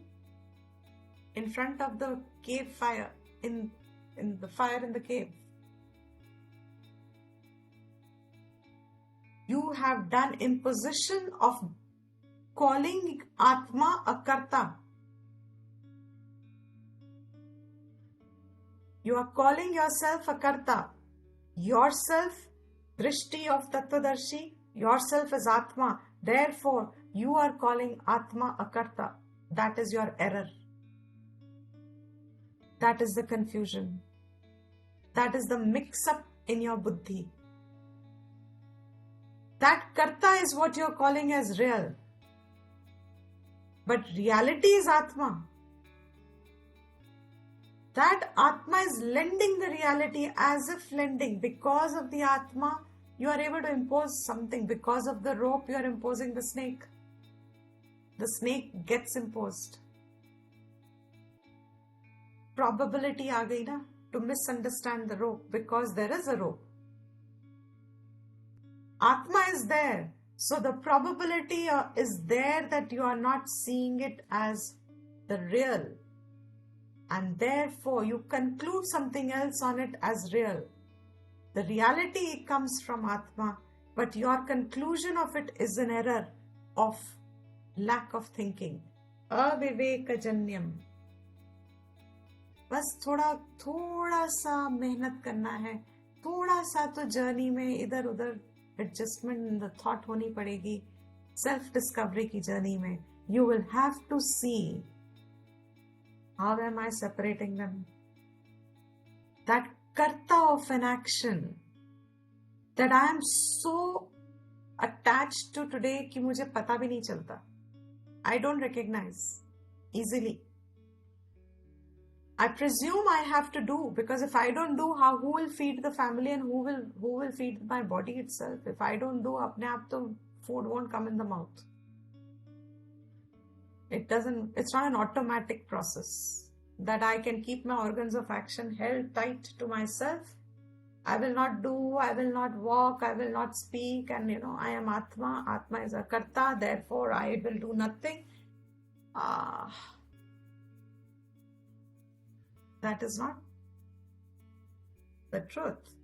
in front of the cave fire, in the fire in the cave. You have done imposition of calling Atma a karta. You are calling yourself a karta. Yourself, drishti of Tattvadarshi, yourself is Atma. Therefore, you are calling Atma a karta. That is your error. That is the confusion. That is the mix-up in your buddhi. That karta is what you are calling as real. But reality is Atma. That Atma is lending the reality as if lending. Because of the Atma, you are able to impose something. Because of the rope, you are imposing the snake. The snake gets imposed. Probability aa gayi na to misunderstand the rope because there is a rope. Atma is there. So the probability is there that you are not seeing it as the real. And therefore you conclude something else on it as real. The reality comes from Atma, but your conclusion of it is an error of lack of thinking. Avivekajanyam. बस थोड़ा सा मेहनत करना है, थोड़ा सा तो journey में इधर उधर एडजस्टमेंट थॉट होनी पड़ेगी. सेल्फ डिस्कवरी की जर्नी में you will have to see how am I separating them. That karta of an action that I am so attached to today कि मुझे पता भी नहीं चलता. I don't recognize easily. I presume I have to do, because if I don't do, who will feed the family and who will feed my body itself? If I don't do, अपने आप तो food won't come in the mouth. It's not an automatic process that I can keep my organs of action held tight to myself. I will not do, I will not walk, I will not speak, and I am Atma. Atma is a karta, therefore I will do nothing. That is not the truth.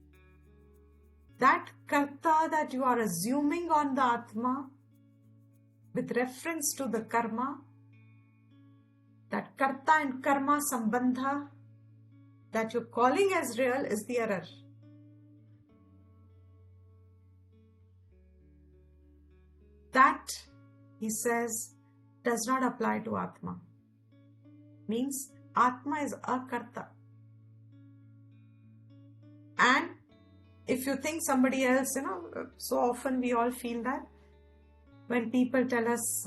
That karta that you are assuming on the Atma with reference to the karma, that karta and karma sambandha, that you're calling as real is the error. That, he says, does not apply to Atma. Means Atma is akarta. And if you think somebody else, so often we all feel that when people tell us,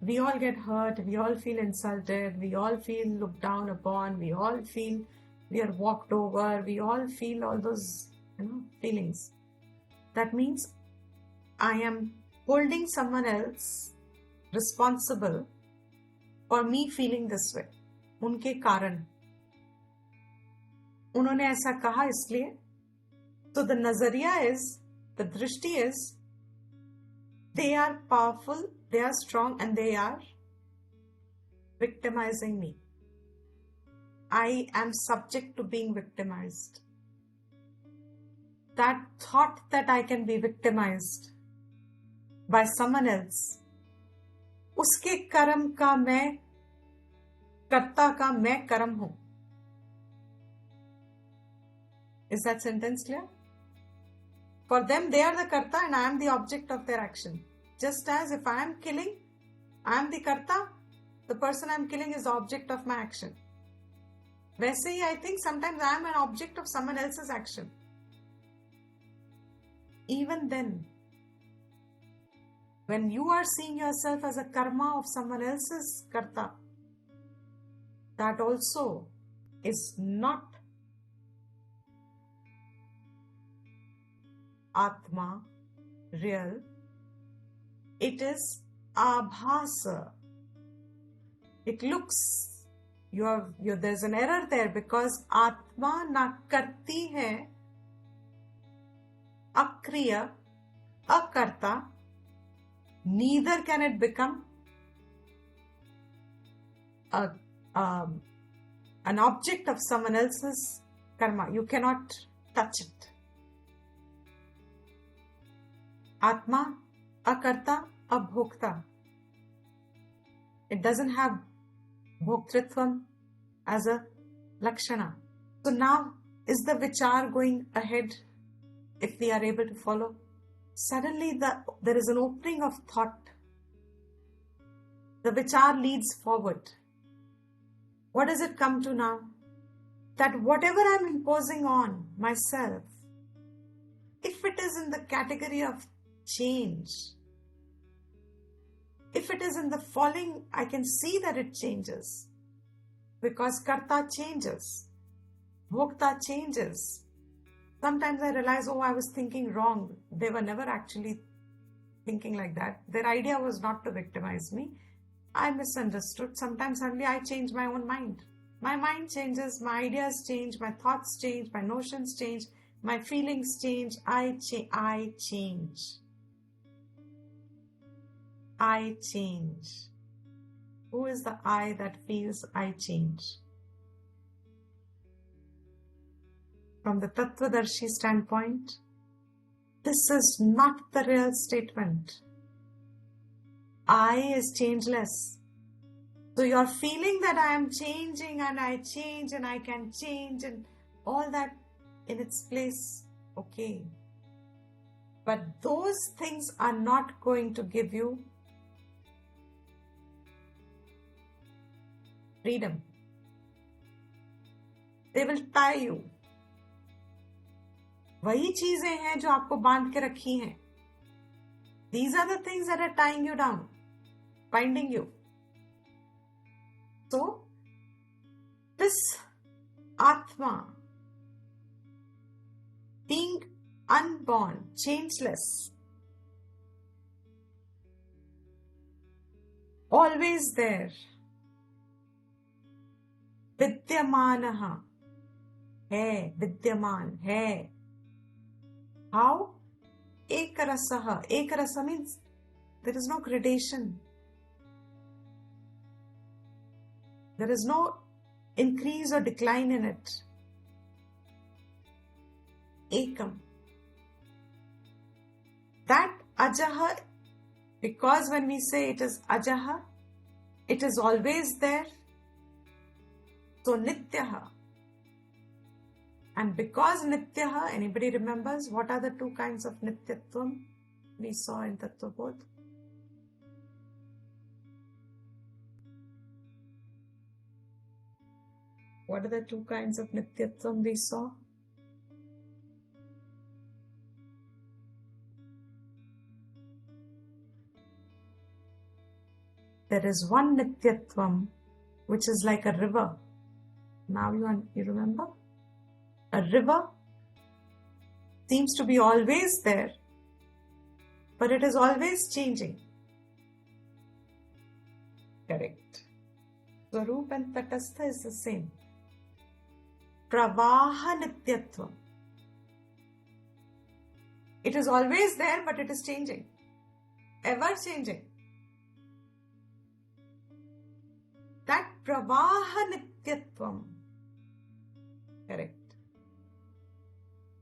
we all get hurt, we all feel insulted, we all feel looked down upon, we all feel we are walked over, we all feel all those feelings. That means I am holding someone else responsible for me feeling this way. उनके कारण उन्होंने ऐसा कहा इसलिए. So the nazariya is, the drishti is, they are powerful, they are strong, and they are victimizing me. I am subject to being victimized. That thought that I can be victimized by someone else, उसके कर्म का मैं, कर्ता का मैं कर्म हूं. Is that sentence clear? For them, they are the karta and I am the object of their action. Just as if I am killing, I am the karta, the person I am killing is the object of my action. वैसे ही I think sometimes I am an object of someone else's action. Even then, when you are seeing yourself as a karma of someone else's karta, that also is not Atma, real. It is abhasa. It looks, there's an error there because Atma na karti hai, akriya, akarta, neither can it become an object of someone else's karma. You cannot touch it. Atma, akarta, abhokta. It doesn't have bhoktritvam as a lakshana. So now, is the vichar going ahead if we are able to follow? Suddenly there is an opening of thought. The vichar leads forward. What does it come to now? That whatever I am imposing on myself, if it is in the category of change, if it is in the falling, I can see that it changes. Because karta changes. Bhokta changes. Sometimes I realize, I was thinking wrong. They were never actually thinking like that. Their idea was not to victimize me. I misunderstood. Sometimes suddenly I change my own mind. My mind changes, my ideas change, my thoughts change, my notions change, my feelings change. I change. I change. Who is the I that feels I change? From the Tattvadarshi standpoint, this is not the real statement. I is changeless. So you're feeling that I am changing and I change and I can change and all that in its place, okay. But those things are not going to give you freedom. They will tie you. वही चीजें हैं जो आपको बांध के रखी हैं. These are the things that are tying you down, binding you. So, this Atma, being unborn, changeless, always there, vidyamanaha, hai, vidyaman, hai. How? Ekarasaha. Ekarasa means there is no gradation. There is no increase or decline in it. Ekam. That ajaha, because when we say it is ajaha, it is always there. So Nityaha. And because Nityaha, anybody remembers what are the two kinds of Nityatvam we saw in Tattvabodh? What are the two kinds of Nityatvam we saw? There is one Nityatvam which is like a river. Now you remember? A river seems to be always there, but it is always changing. Correct. Swarup and Tatastha is the same. Pravaha Nityatvam. It is always there, but it is changing. Ever changing. That Pravaha Nityatvam. Correct.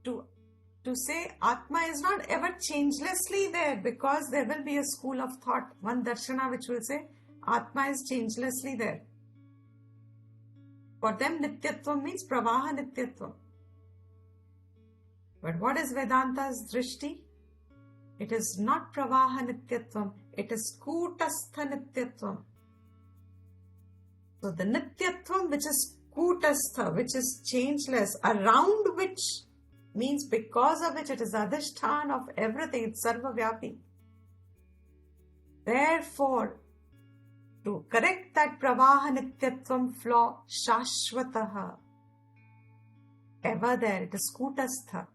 To say Atma is not ever changelessly there, because there will be a school of thought, one darshana which will say Atma is changelessly there. For them, Nityatvam means Pravaha Nityatvam. But what is Vedanta's drishti? It is not Pravaha Nityatvam, it is Kutastha Nityatvam. So the Nityatvam which is Kutastha, which is changeless, around which means because of which it is Adhishtan of everything, it's Sarvavyapi. Therefore, to correct that Pravaha Nityatvam flaw, Shashvataha, ever there, it is Kutastha.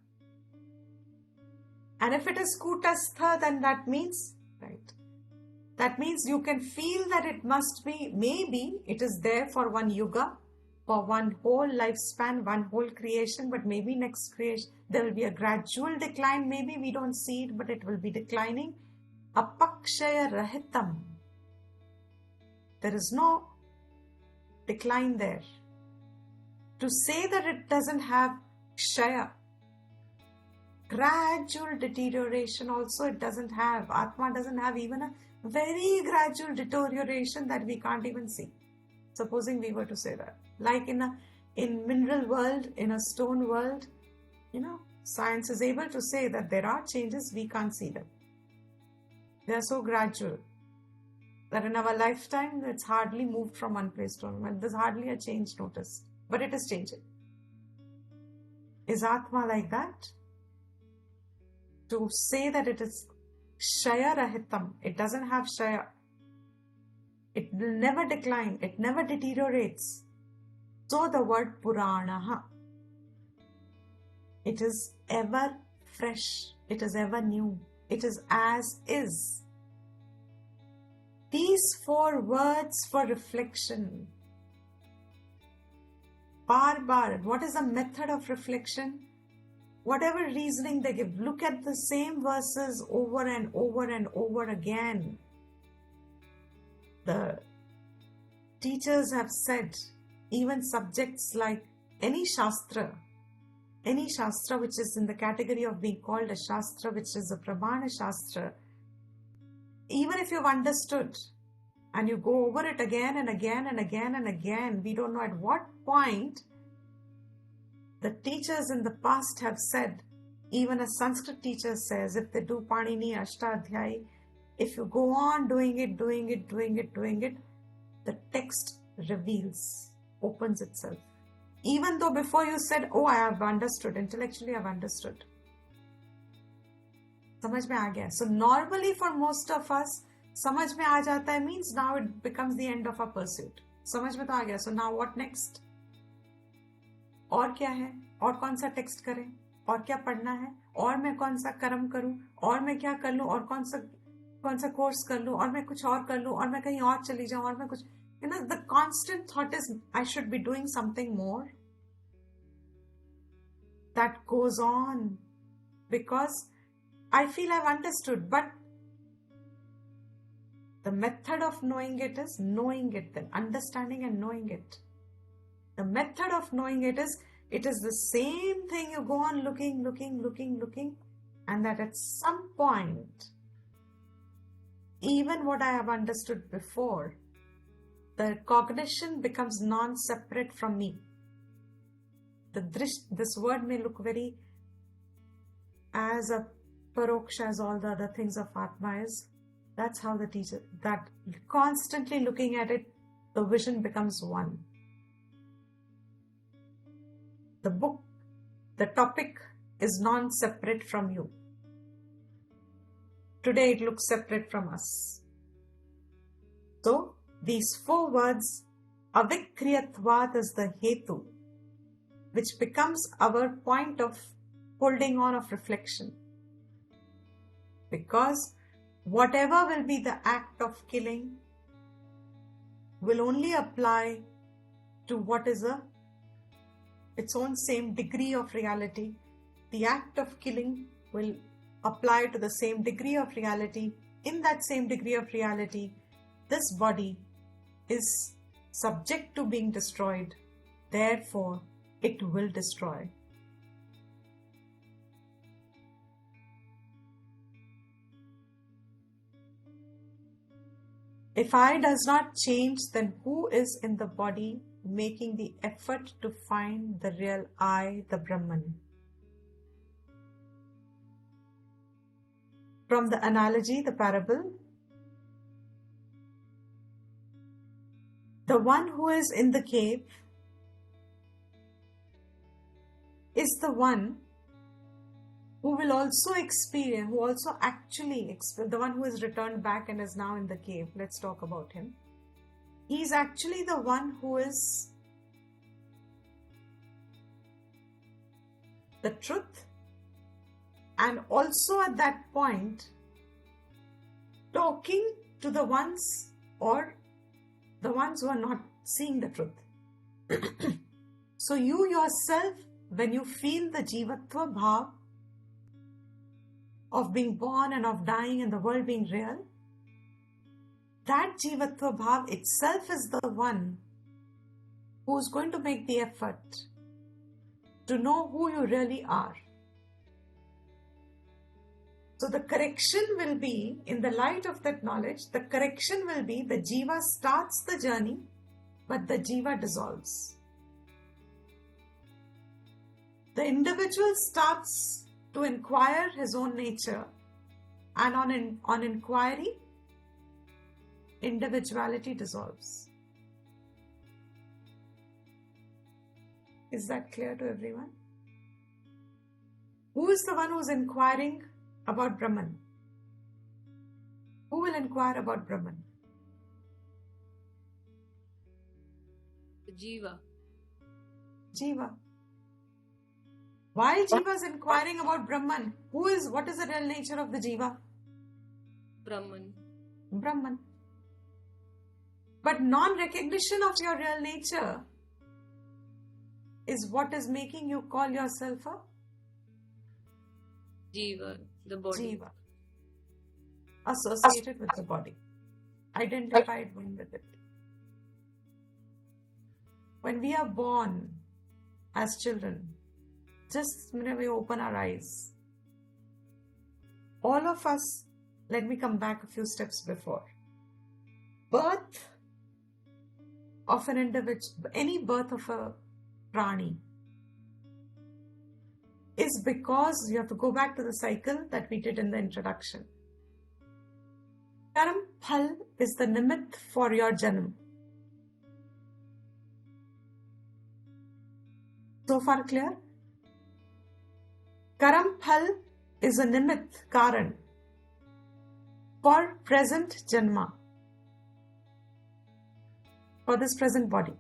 And if it is Kutastha, then that means, right, that means you can feel that it must be, maybe it is there for one yuga, for one whole lifespan, one whole creation, but maybe next creation there will be a gradual decline. Maybe we don't see it, but it will be declining. Apakshaya rahitam. There is no decline there. To say that it doesn't have kshaya, gradual deterioration also it doesn't have. Atma doesn't have even a very gradual deterioration that we can't even see. Supposing we were to say that. Like in mineral world, in a stone world, science is able to say that there are changes, we can't see them. They are so gradual that in our lifetime, it's hardly moved from one place to another. There's hardly a change noticed, but it is changing. Is Atma like that? To say that it is Kshaya Rahitam, it doesn't have Kshaya. It will never decline, it never deteriorates. So the word Puranaha, it is ever fresh, it is ever new, it is as is. These 4 words for reflection. Bar. What is the method of reflection? Whatever reasoning they give, look at the same verses over and over and over again. The teachers have said, even subjects like any shastra which is in the category of being called a shastra, which is a pramana shastra, even if you've understood and you go over it again and again and again and again, we don't know at what point the teachers in the past have said, even a Sanskrit teacher says, if they do Panini Ashtadhyayi, if you go on doing it, the text reveals, opens itself. Even though before you said, oh, I have understood, intellectually I have understood. समझ में आ गया. So normally for most of us, समझ में आ जाता है means now it becomes the end of our pursuit. समझ में तो आ गया. So now what next? और क्या है? और कौन सा टेक्स्ट करें? और क्या पढ़ना है? और मैं कौन सा कर्म करूं? और मैं क्या कर लूं? और कौन सा कोर्स कर लूं? और मैं कुछ और कर लूं? और मैं कहीं और चली जाऊं? और मैं कुछ, the constant thought is I should be doing something more. That goes on because I feel I've understood, but the method of knowing it is knowing it, then understanding and knowing it. The method of knowing it is the same thing. You go on looking, and that at some point, even what I have understood before, the cognition becomes non-separate from me. This word may look very as a paroksha as all the other things of Atma is. That's how the teacher, that constantly looking at it, the vision becomes one. The topic is non-separate from you. Today it looks separate from us. So, these 4 words, avikriyatvat is the hetu, which becomes our point of holding on of reflection. Because whatever will be the act of killing will only apply to what is its own same degree of reality. The act of killing will apply to the same degree of reality. In that same degree of reality, this body is subject to being destroyed. Therefore, it will destroy. If I does not change, then who is in the body making the effort to find the real I, the Brahman? From the analogy, the parable, the one who is in the cave is the one who will also experience, who also actually experience, the one who has returned back and is now in the cave. Let's talk about him. He is actually the one who is the truth, and also at that point talking to the ones or the ones who are not seeing the truth. So you yourself, when you feel the jivatva bhav of being born and of dying and the world being real, that jivatva bhav itself is the one who is going to make the effort to know who you really are. So the correction will be, in the light of that knowledge, the correction will be the jiva starts the journey, but the jiva dissolves. The individual starts to inquire his own nature, and on inquiry, individuality dissolves. Is that clear to everyone? Who is the one who is inquiring about Brahman? Who will inquire about Brahman? The Jiva. Jiva. While Jiva is inquiring about Brahman, what is the real nature of the Jiva? Brahman. Brahman. But non-recognition of your real nature is what is making you call yourself a Jiva, the body. Jiva. Associated with the body. Identified with it. When we are born as children, just when we open our eyes, all of us, let me come back a few steps before. Birth of an individual, any birth of a prani, is because you have to go back to the cycle that we did in the introduction. Karam phal is the nimit for your janam. So far clear? Karam phal is a nimit, karan, for present janma, for this present body.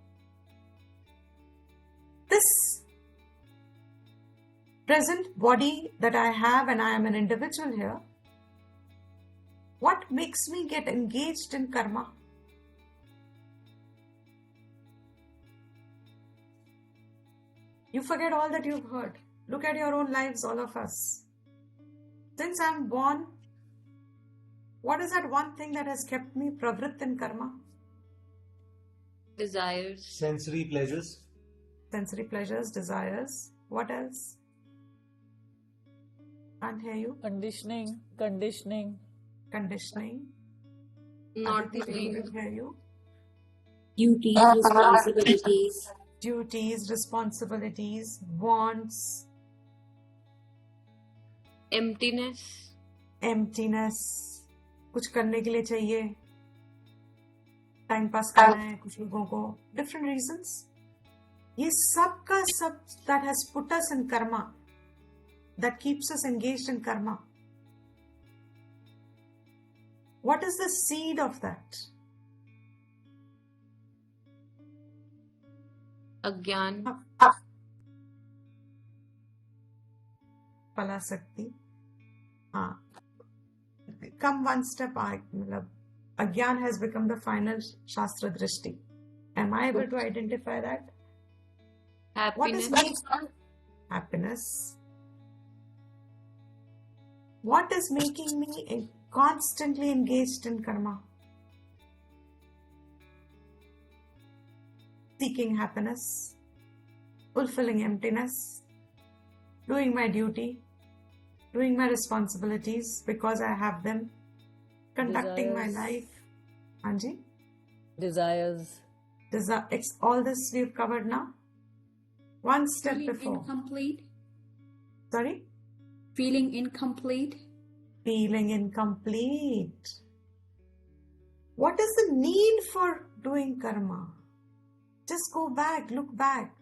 This present body that I have, and I am an individual here, what makes me get engaged in karma? You forget all that you've heard. Look at your own lives, all of us. Since I'm born, what is that one thing that has kept me pravrit in karma? Desires. Sensory pleasures. Sensory pleasures, desires. What else? Can't hear you. Conditioning. Conditioning. Not Aditi, knowing. can't hear you. duties, responsibilities, wants, emptiness, कुछ करने के लिए चाहिए, time pass करना है कुछ लोगों को, different reasons. ये सब का सब that has put us in karma, that keeps us engaged in karma. What is the seed of that? अज्ञान, फला सकती. हाँ, come one step मतलब अज्ञान has become the final shastra drishti. Am I able to identify that? What is happiness? What is making me constantly engaged in karma? Seeking happiness, fulfilling emptiness, doing my duty, doing my responsibilities because I have them, conducting my life. Anji? Desires. It's all this we've covered now. One step Feeling before. incomplete. Sorry? Feeling incomplete. Feeling incomplete. What is the need for doing karma? Just go back, look back.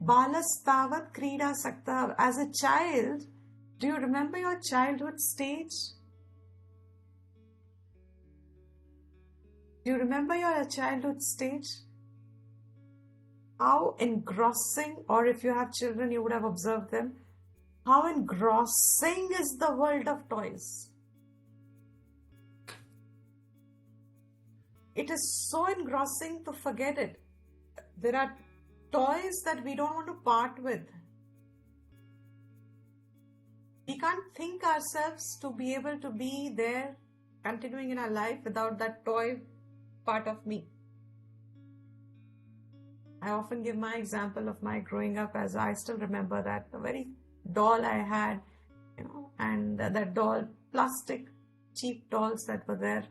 Balastavat krida sakta. As a child, do you remember your childhood stage? Do you remember your childhood stage? How engrossing, or if you have children, you would have observed them. How engrossing is the world of toys. It is so engrossing to forget it. There are toys that we don't want to part with. We can't think ourselves to be able to be there, continuing in our life without that toy part of me. I often give my example of my growing up, as I still remember that the very doll I had, and that doll, plastic, cheap dolls that were there.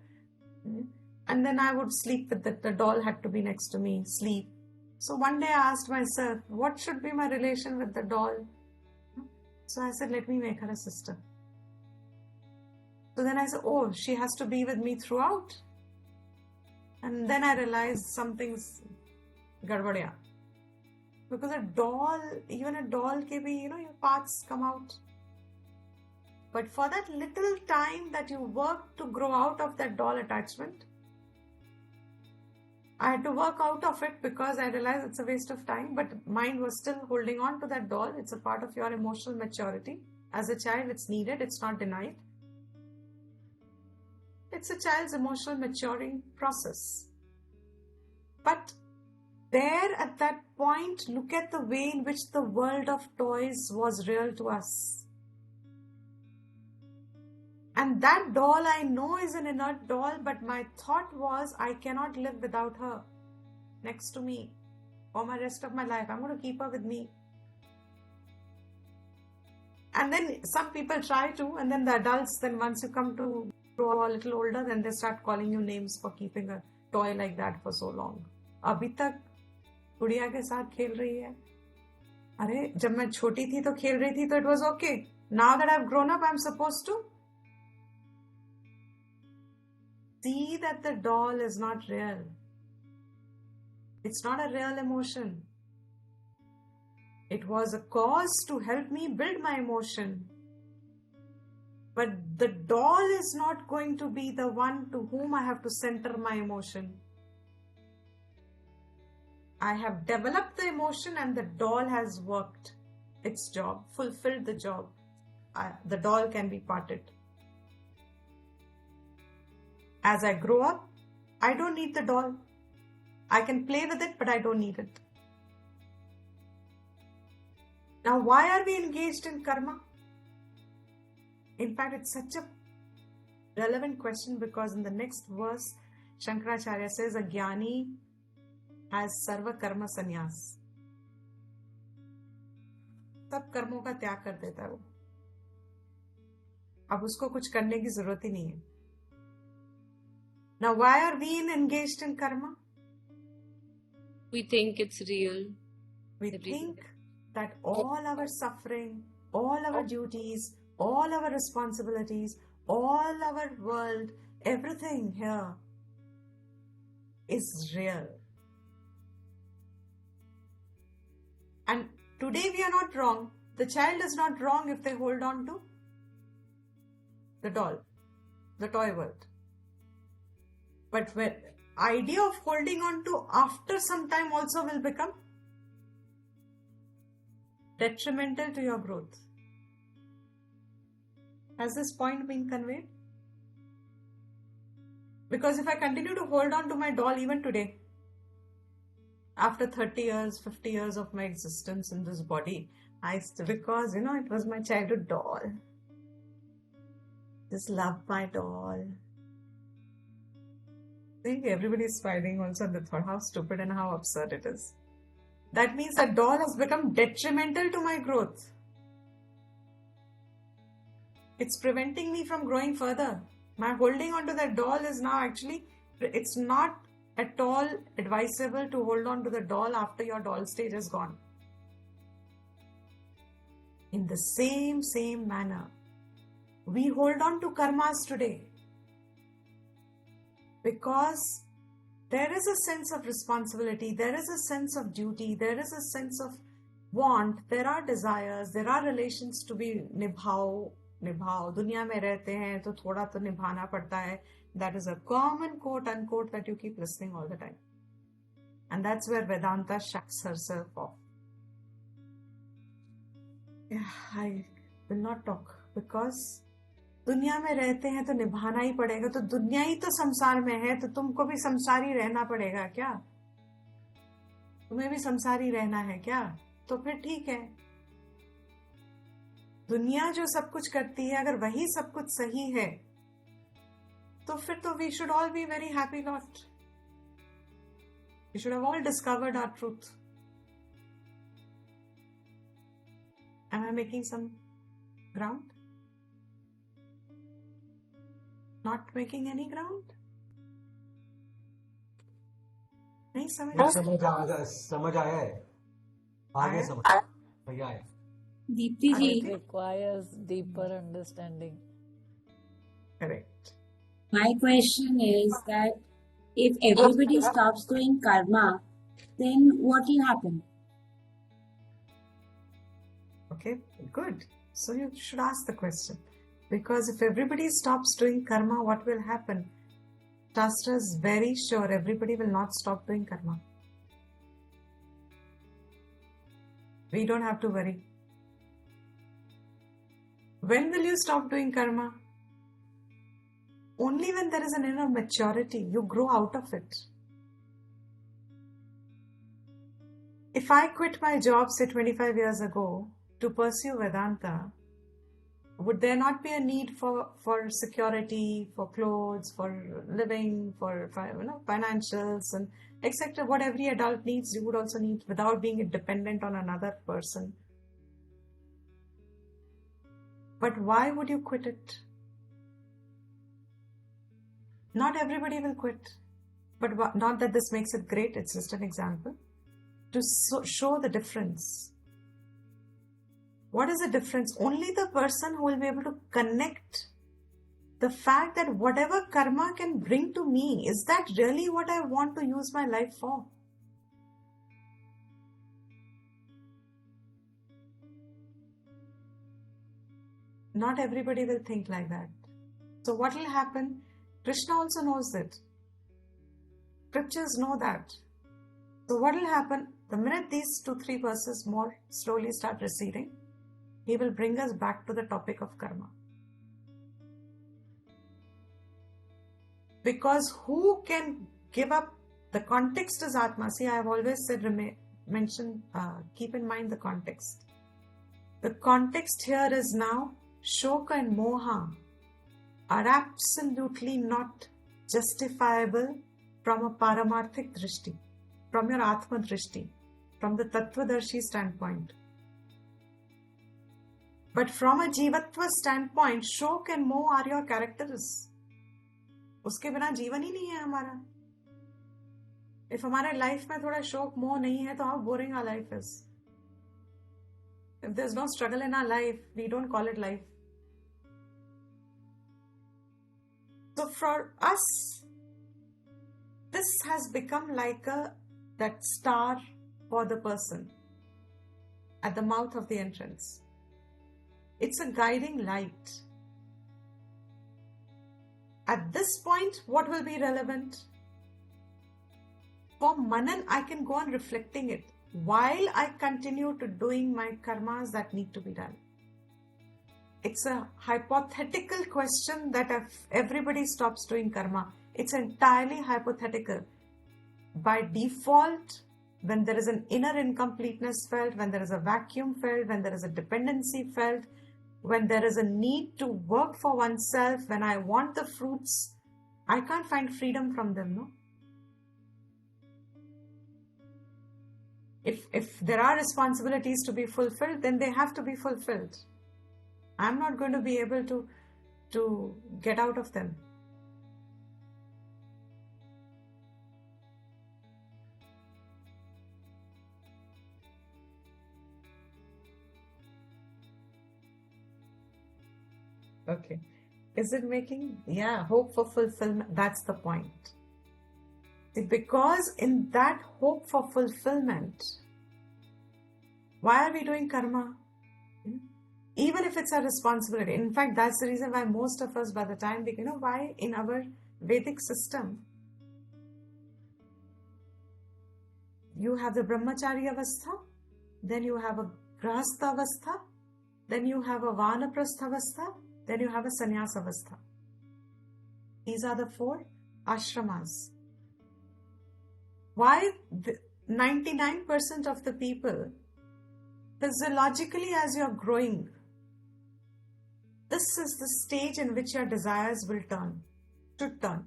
And then I would sleep with the doll had to be next to me, sleep. So one day I asked myself, what should be my relation with the doll? So I said, let me make her a sister. So then I said, oh, she has to be with me throughout. And then I realized something's gadbadya. Because a doll, even a doll can be, your parts come out. But for that little time that you work to grow out of that doll attachment, I had to work out of it because I realized it's a waste of time, but mind was still holding on to that doll. It's a part of your emotional maturity. As a child, it's needed, it's not denied. It's a child's emotional maturing process. But there at that point, look at the way in which the world of toys was real to us. And that doll I know is an inert doll, but my thought was I cannot live without her next to me for my rest of my life. I'm going to keep her with me. And then some people try to, and then the adults, then once you come to grow a little older, then they start calling you names for keeping a toy like that for so long. अभी तक गुड़िया के साथ खेल रही है. अरे जब मैं छोटी थी तो खेल रही थी तो it was okay. Now that I've grown up, I'm supposed to see that the doll is not real. It's not a real emotion. It was a cause to help me build my emotion. But the doll is not going to be the one to whom I have to center my emotion. I have developed the emotion and the doll has worked its job, fulfilled the job. The doll can be parted. As I grow up, I don't need the doll. I can play with it, but I don't need it. Now, why are we engaged in karma? In fact, it's such a relevant question because in the next verse, Shankaracharya says, a jnani has sarva karma sannyas. सब कर्मों का त्याग कर देता है वो. अब उसको कुछ करने की जरूरत ही नहीं है. Now, why are we engaged in karma? We think it's real. We Everything. think that all our suffering, all our duties, all our responsibilities, all our world, everything here is real. And today we are not wrong. The child is not wrong if they hold on to the doll, the toy world. But when idea of holding on to after some time also will become detrimental to your growth. Has this point been conveyed? Because if I continue to hold on to my doll even today, after 30 years, 50 years of my existence in this body, because it was my childhood doll. Just love my doll. See, everybody is smiling also at the thought how stupid and how absurd it is. That means that doll has become detrimental to my growth. It's preventing me from growing further. My holding on to that doll is now actually, it's not at all advisable to hold on to the doll after your doll stage is gone. In the same manner, we hold on to karmas today because there is a sense of responsibility, there is a sense of duty, there is a sense of want, there are desires, there are relations to be निभाओ. दुनिया में रहते हैं तो थोड़ा तो निभाना पड़ता है. That is a common quote unquote that you keep listening all the time. And that's where Vedanta shuts herself off. Yeah, I will not talk because दुनिया में रहते हैं तो निभाना ही पड़ेगा. तो दुनिया ही तो संसार में है तो तुमको भी संसारी रहना पड़ेगा क्या? तुम्हें भी संसारी रहना है क्या? तो फिर ठीक है. दुनिया जो सब कुछ करती है अगर वही सब कुछ सही है तो फिर तो we should all be very happy lot. We should have all discovered our truth. Am I making some ground? Not making any ground? नहीं समझ आया है. आगे समझ भैया है. Deepti It ji, requires deeper understanding. Correct. my question is that if everybody stops doing karma, then what will happen? Okay, good. So you should ask the question. Because if everybody stops doing karma, what will happen? Shastra is very sure everybody will not stop doing karma. We don't have to worry. When will you stop doing karma? Only when there is an inner maturity, you grow out of it. If I quit my job, say 25 years ago, to pursue Vedanta, would there not be a need for security, for clothes, for living, for financials and etc. What every adult needs, you would also need without being dependent on another person. But why would you quit it? Not everybody will quit. But not that this makes it great, it's just an example. To show the difference. What is the difference? Only the person who will be able to connect the fact that whatever karma can bring to me, is that really what I want to use my life for? Not everybody will think like that. So what will happen? Krishna also knows that. Scriptures know that. So what will happen? The minute these 2-3 verses more slowly start receding, he will bring us back to the topic of karma. Because who can give up? The context is Atma. See, I have always said, keep in mind the context. The context here is now, Shloka and Moha are absolutely not justifiable from a Paramarthik Drishti, from your Atma Drishti, from the Tattvadarshi standpoint. But from a Jivatva standpoint, Shok and Moh are your characters. उसके बिना जीवन ही नहीं है हमारा. If हमारे life में थोड़ा शौक मोह नहीं है, तो how boring our life is. If there's no struggle in our life, we don't call it life. So for us, this has become like that star for the person at the mouth of the entrance. It's a guiding light. At this point, what will be relevant? For Manan, I can go on reflecting it while I continue to doing my karmas that need to be done. It's a hypothetical question that if everybody stops doing karma, it's entirely hypothetical. By default, when there is an inner incompleteness felt, when there is a vacuum felt, when there is a dependency felt, when there is a need to work for oneself, when I want the fruits, I can't find freedom from them, no? If there are responsibilities to be fulfilled, then they have to be fulfilled. I'm not going to be able to get out of them. Okay. Is it making? Yeah, hope for fulfillment. That's the point. See, because in that hope for fulfillment, why are we doing karma? Even if it's a responsibility. In fact, that's the reason why most of us, by the time we, why in our Vedic system, you have the brahmachari avastha, then you have a grahastha avastha, then you have a vanaprastha avastha, then you have a sannyas avastha. These are the 4 ashramas. Why 99% of the people, physiologically as you're growing, this is the stage in which your desires will should turn.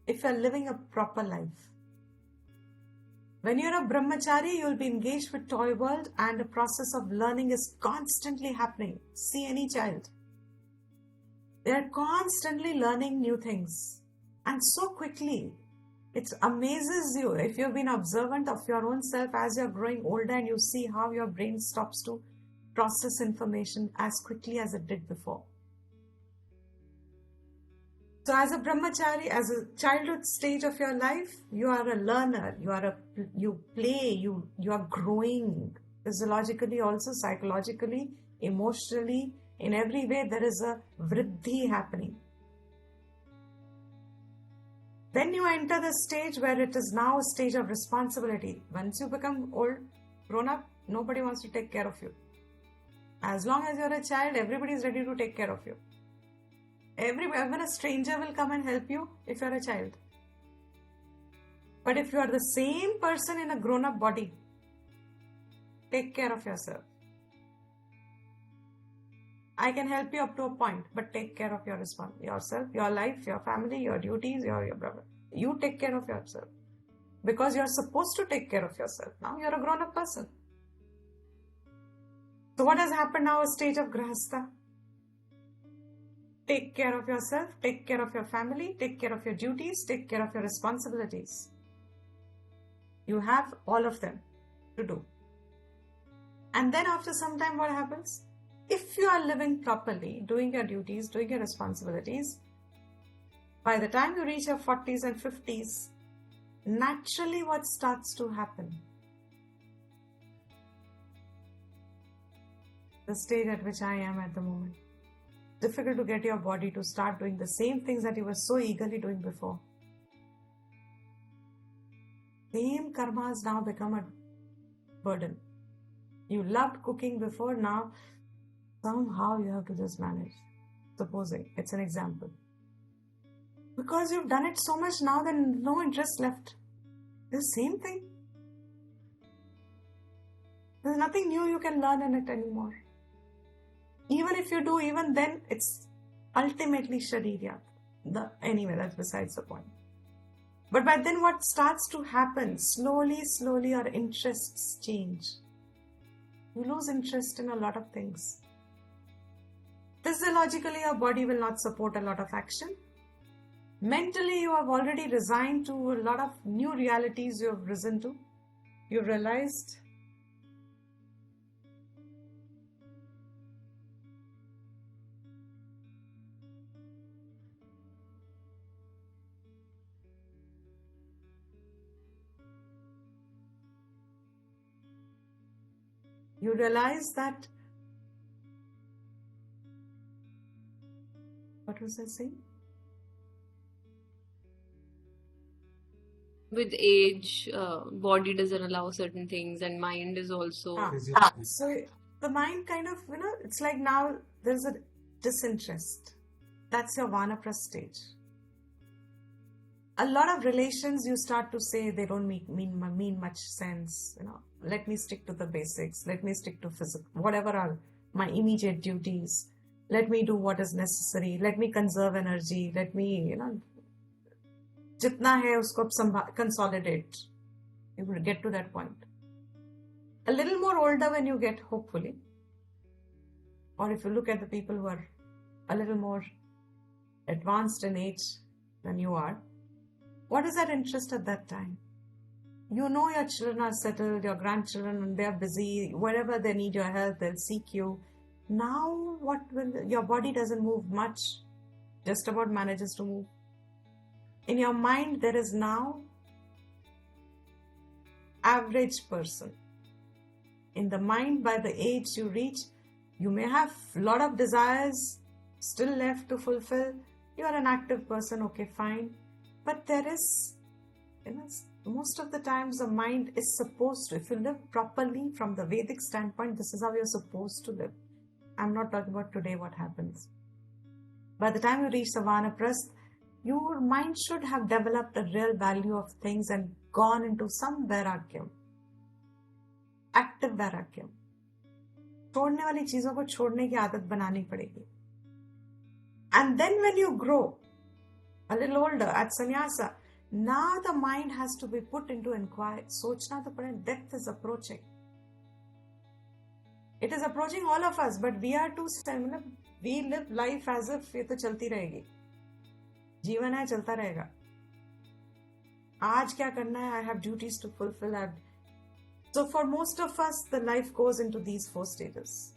If you're living a proper life. When you're a brahmachari, you'll be engaged with toy world and the process of learning is constantly happening. See any child. They're constantly learning new things. And so quickly, it amazes you if you've been observant of your own self as you're growing older and you see how your brain stops to process information as quickly as it did before. So as a brahmachari, as a childhood stage of your life, you are a learner, you play, you are growing physiologically, also psychologically, emotionally, in every way there is a vriddhi happening. Then you enter the stage where it is now a stage of responsibility. Once you become old, grown up, nobody wants to take care of you. As long as you're a child, everybody is ready to take care of you. Even a stranger will come and help you if you're a child. But if you are the same person in a grown-up body, take care of yourself. I can help you up to a point, but take care of yourself, your life, your family, your duties, your brother. You take care of yourself. Because you're supposed to take care of yourself. Now you're a grown-up person. So what has happened now? A stage of grahastha. Take care of yourself, take care of your family, take care of your duties, take care of your responsibilities. You have all of them to do. And then after some time, what happens? If you are living properly, doing your duties, doing your responsibilities, by the time you reach your 40s and 50s, naturally what starts to happen? The stage at which I am at the moment. Difficult to get your body to start doing the same things that you were so eagerly doing before. Same karma has now become a burden. You loved cooking before, now somehow you have to just manage. Supposing, it's an example. Because you've done it so much now, then no interest left. The same thing. There's nothing new you can learn in it anymore. Even if you do, even then, it's ultimately sharirya. Anyway, that's besides the point. But by then what starts to happen? Slowly, our interests change. You lose interest in a lot of things. Physiologically, your body will not support a lot of action. Mentally, you have already resigned to a lot of new realities you have risen to. You realized that, what was I saying? With age, body doesn't allow certain things, and mind is also. So the mind kind of, it's like now there's a disinterest. That's your vanaprastha stage. A lot of relations you start to say they don't mean much sense. Let me stick to the basics. Let me stick to physical, whatever are my immediate duties. Let me do what is necessary. Let me conserve energy. Let me, jitna hai usko consolidate. You will get to that point. A little more older when you get, hopefully. Or if you look at the people who are a little more advanced in age than you are, what is that interest at that time? You know your children are settled, your grandchildren, and they are busy. Wherever they need your help, they'll seek you. Now, your body doesn't move much, just about manages to move. In your mind, there is now average person. In the mind, by the age you reach, you may have a lot of desires still left to fulfill. You are an active person, okay, fine. But there is, most of the times the mind is supposed to, if you live properly from the Vedic standpoint, this is how you're supposed to live. I'm not talking about today what happens. By the time you reach the Vanaprastha, your mind should have developed a real value of things and gone into some vairagyam. Active vairagyam. छोड़ने वाली चीजों को छोड़ने की आदत बनानी पड़ेगी. And then when you grow a little older at sannyasa, now the mind has to be put into inquiry. Sochna to pade, death is approaching. It is approaching all of us, but we are too similar. We live life as if ये तो चलती रहेगी. जीवन है, चलता रहेगा. आज क्या करना है? I have duties to fulfill. So for most of us, the life goes into these 4 stages.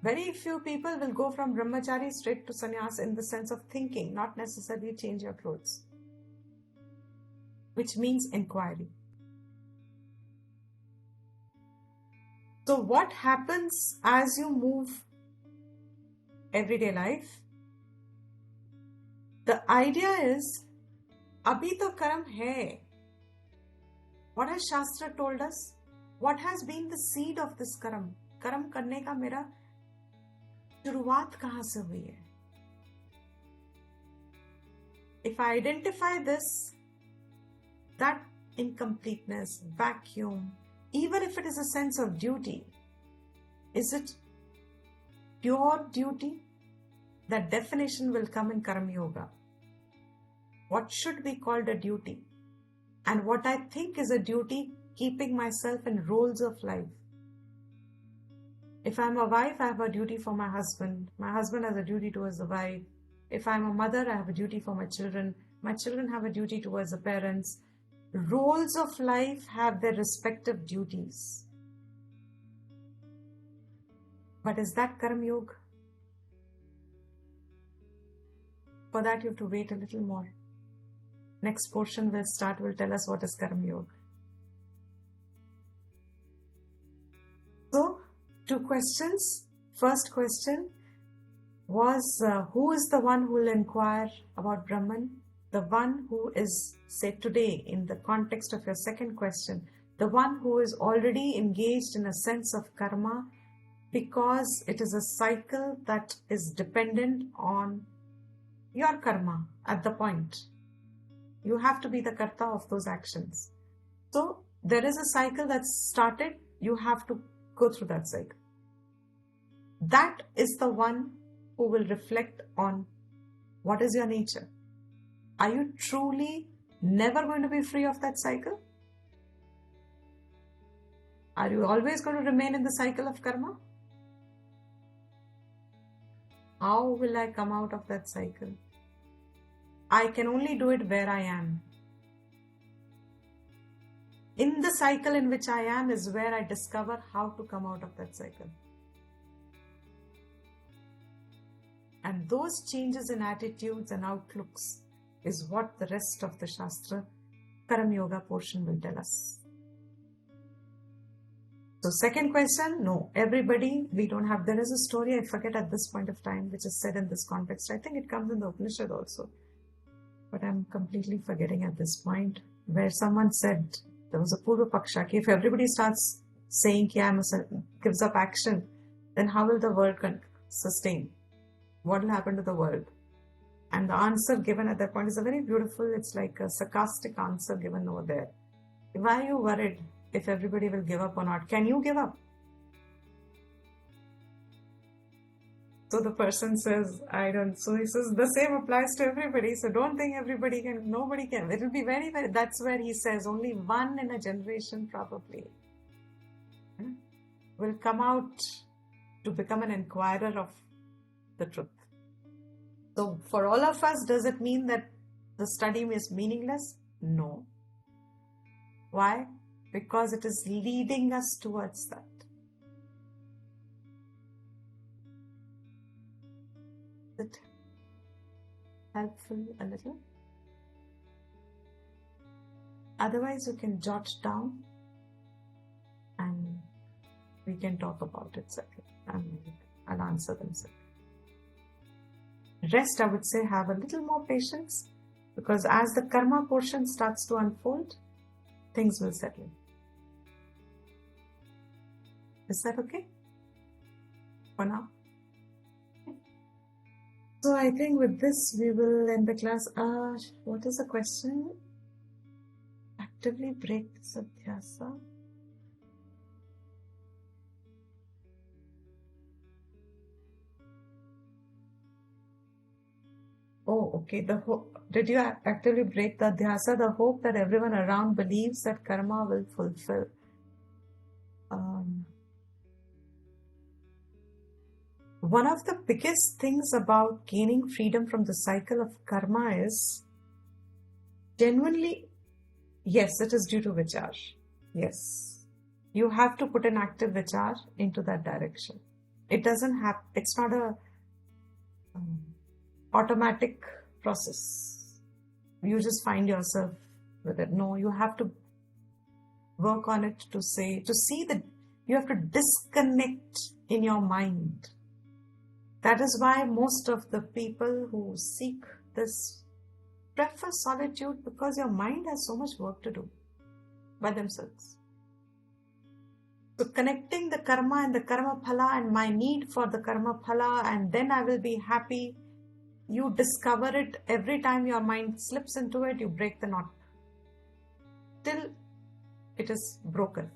Very few people will go from brahmachari straight to sannyas in the sense of thinking, not necessarily change your clothes, which means inquiry. So what happens as you move everyday life? The idea is, abhi to karam hai. What has Shastra told us? What has been the seed of this karam? Karam karne ka mera शुरुआत कहाँ से हुई है? If I identify this, that incompleteness, vacuum, even if it is a sense of duty, is it pure duty? That definition will come in Karma Yoga. What should be called a duty? And what I think is a duty, keeping myself in roles of life. If I'm a wife, I have a duty for my husband. My husband has a duty towards the wife. If I'm a mother, I have a duty for my children. My children have a duty towards the parents. Roles of life have their respective duties. But is that Karma Yoga? For that, you have to wait a little more. Next portion will tell us what is Karma Yoga. So, 2 questions. First question was, who is the one who will inquire about Brahman? The one who is, say today, in the context of your second question, the one who is already engaged in a sense of karma, because it is a cycle that is dependent on your karma at the point. You have to be the karta of those actions. So, there is a cycle that's started, you have to go through that cycle. That is the one who will reflect on what is your nature. Are you truly never going to be free of that cycle? Are you always going to remain in the cycle of karma? How will I come out of that cycle? I can only do it where I am. In the cycle in which I am is where I discover how to come out of that cycle. And those changes in attitudes and outlooks is what the rest of the Shastra Karam Yoga portion will tell us. So second question, no, everybody, we don't have, there is a story, I forget at this point of time, which is said in this context. I think it comes in the Upanishad also, but I'm completely forgetting at this point, where someone said, there was a Purva Paksha, if everybody starts saying, gives up action, then how will the world sustain? What will happen to the world? And the answer given at that point is a very beautiful, it's like a sarcastic answer given over there. Why are you worried if everybody will give up or not? Can you give up? So the person says, I don't. So he says, the same applies to everybody. So don't think everybody can, nobody can. It will be very, very, that's where he says, only one in a generation probably will come out to become an inquirer of the truth. So for all of us, does it mean that the study is meaningless? No. Why? Because it is leading us towards that. Is it helpful a little? Otherwise, you can jot down and we can talk about it separately. I'll answer them separately. Rest, I would say, have a little more patience, because as the karma portion starts to unfold, things will settle. Is that okay? For now? So I think with this we will end the class. What is the question? Actively break this adhyasa. Oh, okay. Did you actively break the adhyasa? The hope that everyone around believes that karma will fulfill. One of the biggest things about gaining freedom from the cycle of karma is genuinely, yes, it is due to vichar. Yes. You have to put an active vichar into that direction. It doesn't have, it's not a automatic process. You just find yourself with it. No, you have to work on it to see that you have to disconnect in your mind. That is why most of the people who seek this prefer solitude, because your mind has so much work to do by themselves. So connecting the karma and the karma phala and my need for the karma phala, and then I will be happy. You discover it every time your mind slips into it, you break the knot. Till it is broken.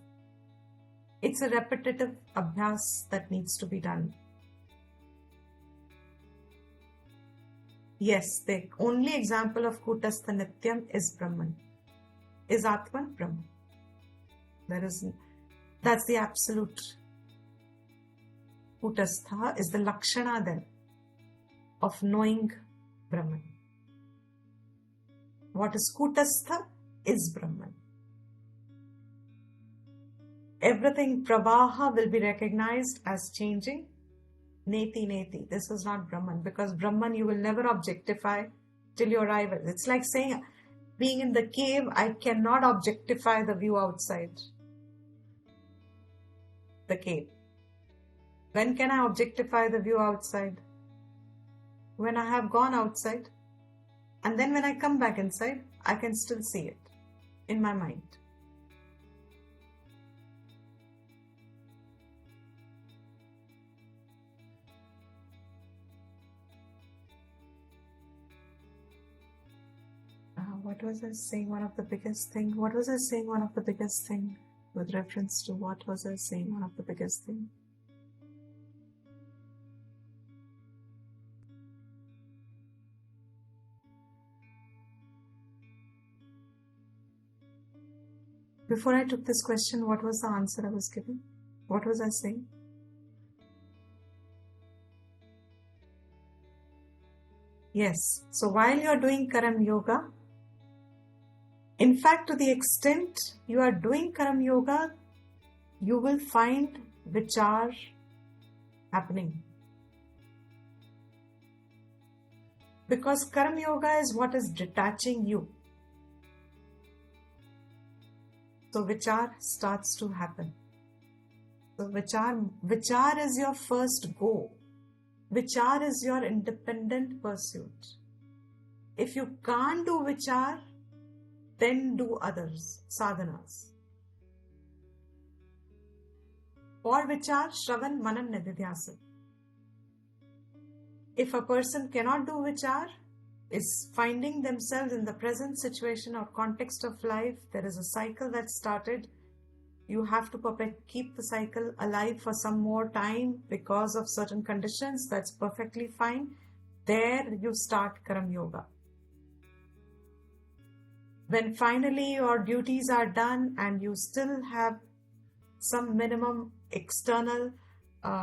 It's a repetitive abhyas that needs to be done. Yes, the only example of Kutastha Nityam is Brahman. Is Atman Brahman? That's the absolute. Kutastha is the Lakshana then of knowing Brahman. What is Kutastha is Brahman. Everything Pravaha will be recognized as changing. Neti, neti. This is not Brahman, because Brahman you will never objectify till you arrive at it. It's like saying, being in the cave, I cannot objectify the view outside the cave. When can I objectify the view outside? When I have gone outside. And then when I come back inside, I can still see it in my mind. What was I saying? One of the biggest thing with reference to what was I saying? One of the biggest thing. Before I took this question, what was the answer I was giving? What was I saying? Yes. So while you are doing Karam Yoga, in fact, to the extent you are doing Karam Yoga, you will find vichar happening. Because Karam Yoga is what is detaching you. So vichar starts to happen. So vichar is your first go. Vichar is your independent pursuit. If you can't do vichar, then do others, sadhanas. For vichar, shravan, manan, nididhyasana. If a person cannot do vichar, is finding themselves in the present situation or context of life, there is a cycle that started. You have to keep the cycle alive for some more time because of certain conditions. That's perfectly fine. There you start Karam Yoga. When finally your duties are done and you still have some minimum external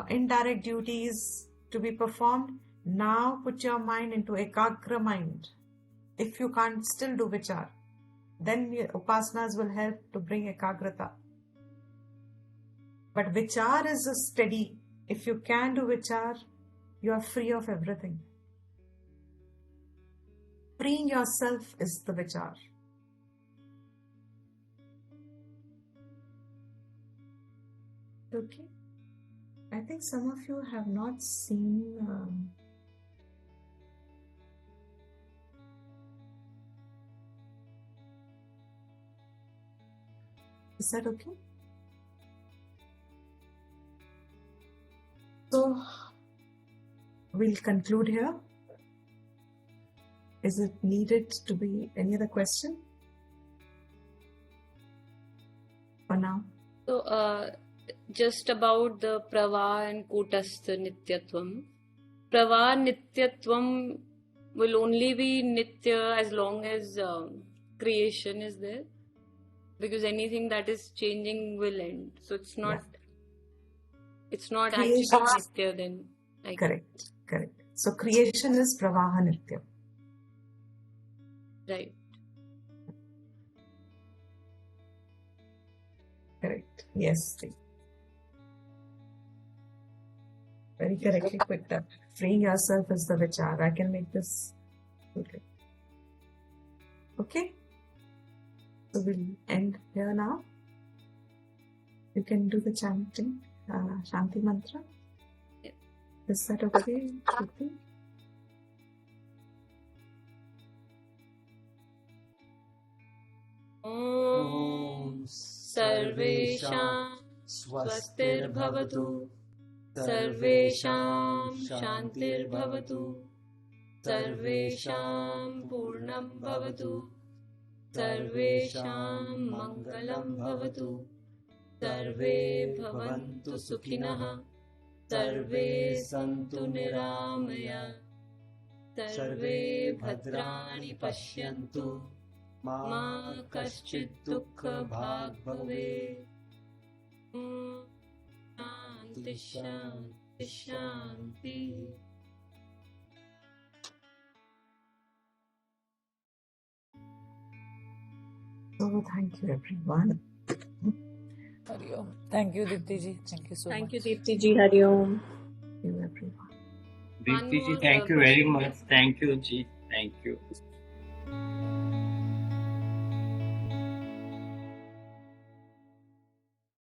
indirect duties to be performed, now put your mind into ekagra mind. If you can't still do vichar, then upasanas will help to bring ekagrata. But vichar is a steady. If you can do vichar, you are free of everything. Freeing yourself is the vichar. Okay. I think some of you have not seen is that okay? So we'll conclude here. Is it needed to be any other question for now? So, just about the prava and kutastha nityatvam. Prava nityatvam will only be nitya as long as creation is there, because anything that is changing will end. So it's not actually nitya then. Correct. So creation is pravaha nitya. Right. Correct. Yes. Very correctly picked up. Freeing yourself is the vichar. I can make this. Okay. So we'll end here now. You can do the chanting, Shanti mantra. Yep. Is that okay, Shruti? Om Sarvesham Swastirбhavatu Sarvesham Shantirbhavatu Sarvesham Purnam Bhavatu Sarvesham Mangalam Bhavatu Sarve Bhavantu Sukhinah Sarve Santu Niramaya Sarve Bhadrani Pashyantu Ma Kaschid Dukkha Bhag Bhave. Shanti Shanti Shanti. So thank you everyone. Hari Om. Thank you, Dipti ji. Thank you so much. Thank you, Deepti ji. Hari Om. Thank you everyone. Deepti ji, thank you very much. Thank you, ji. Thank you.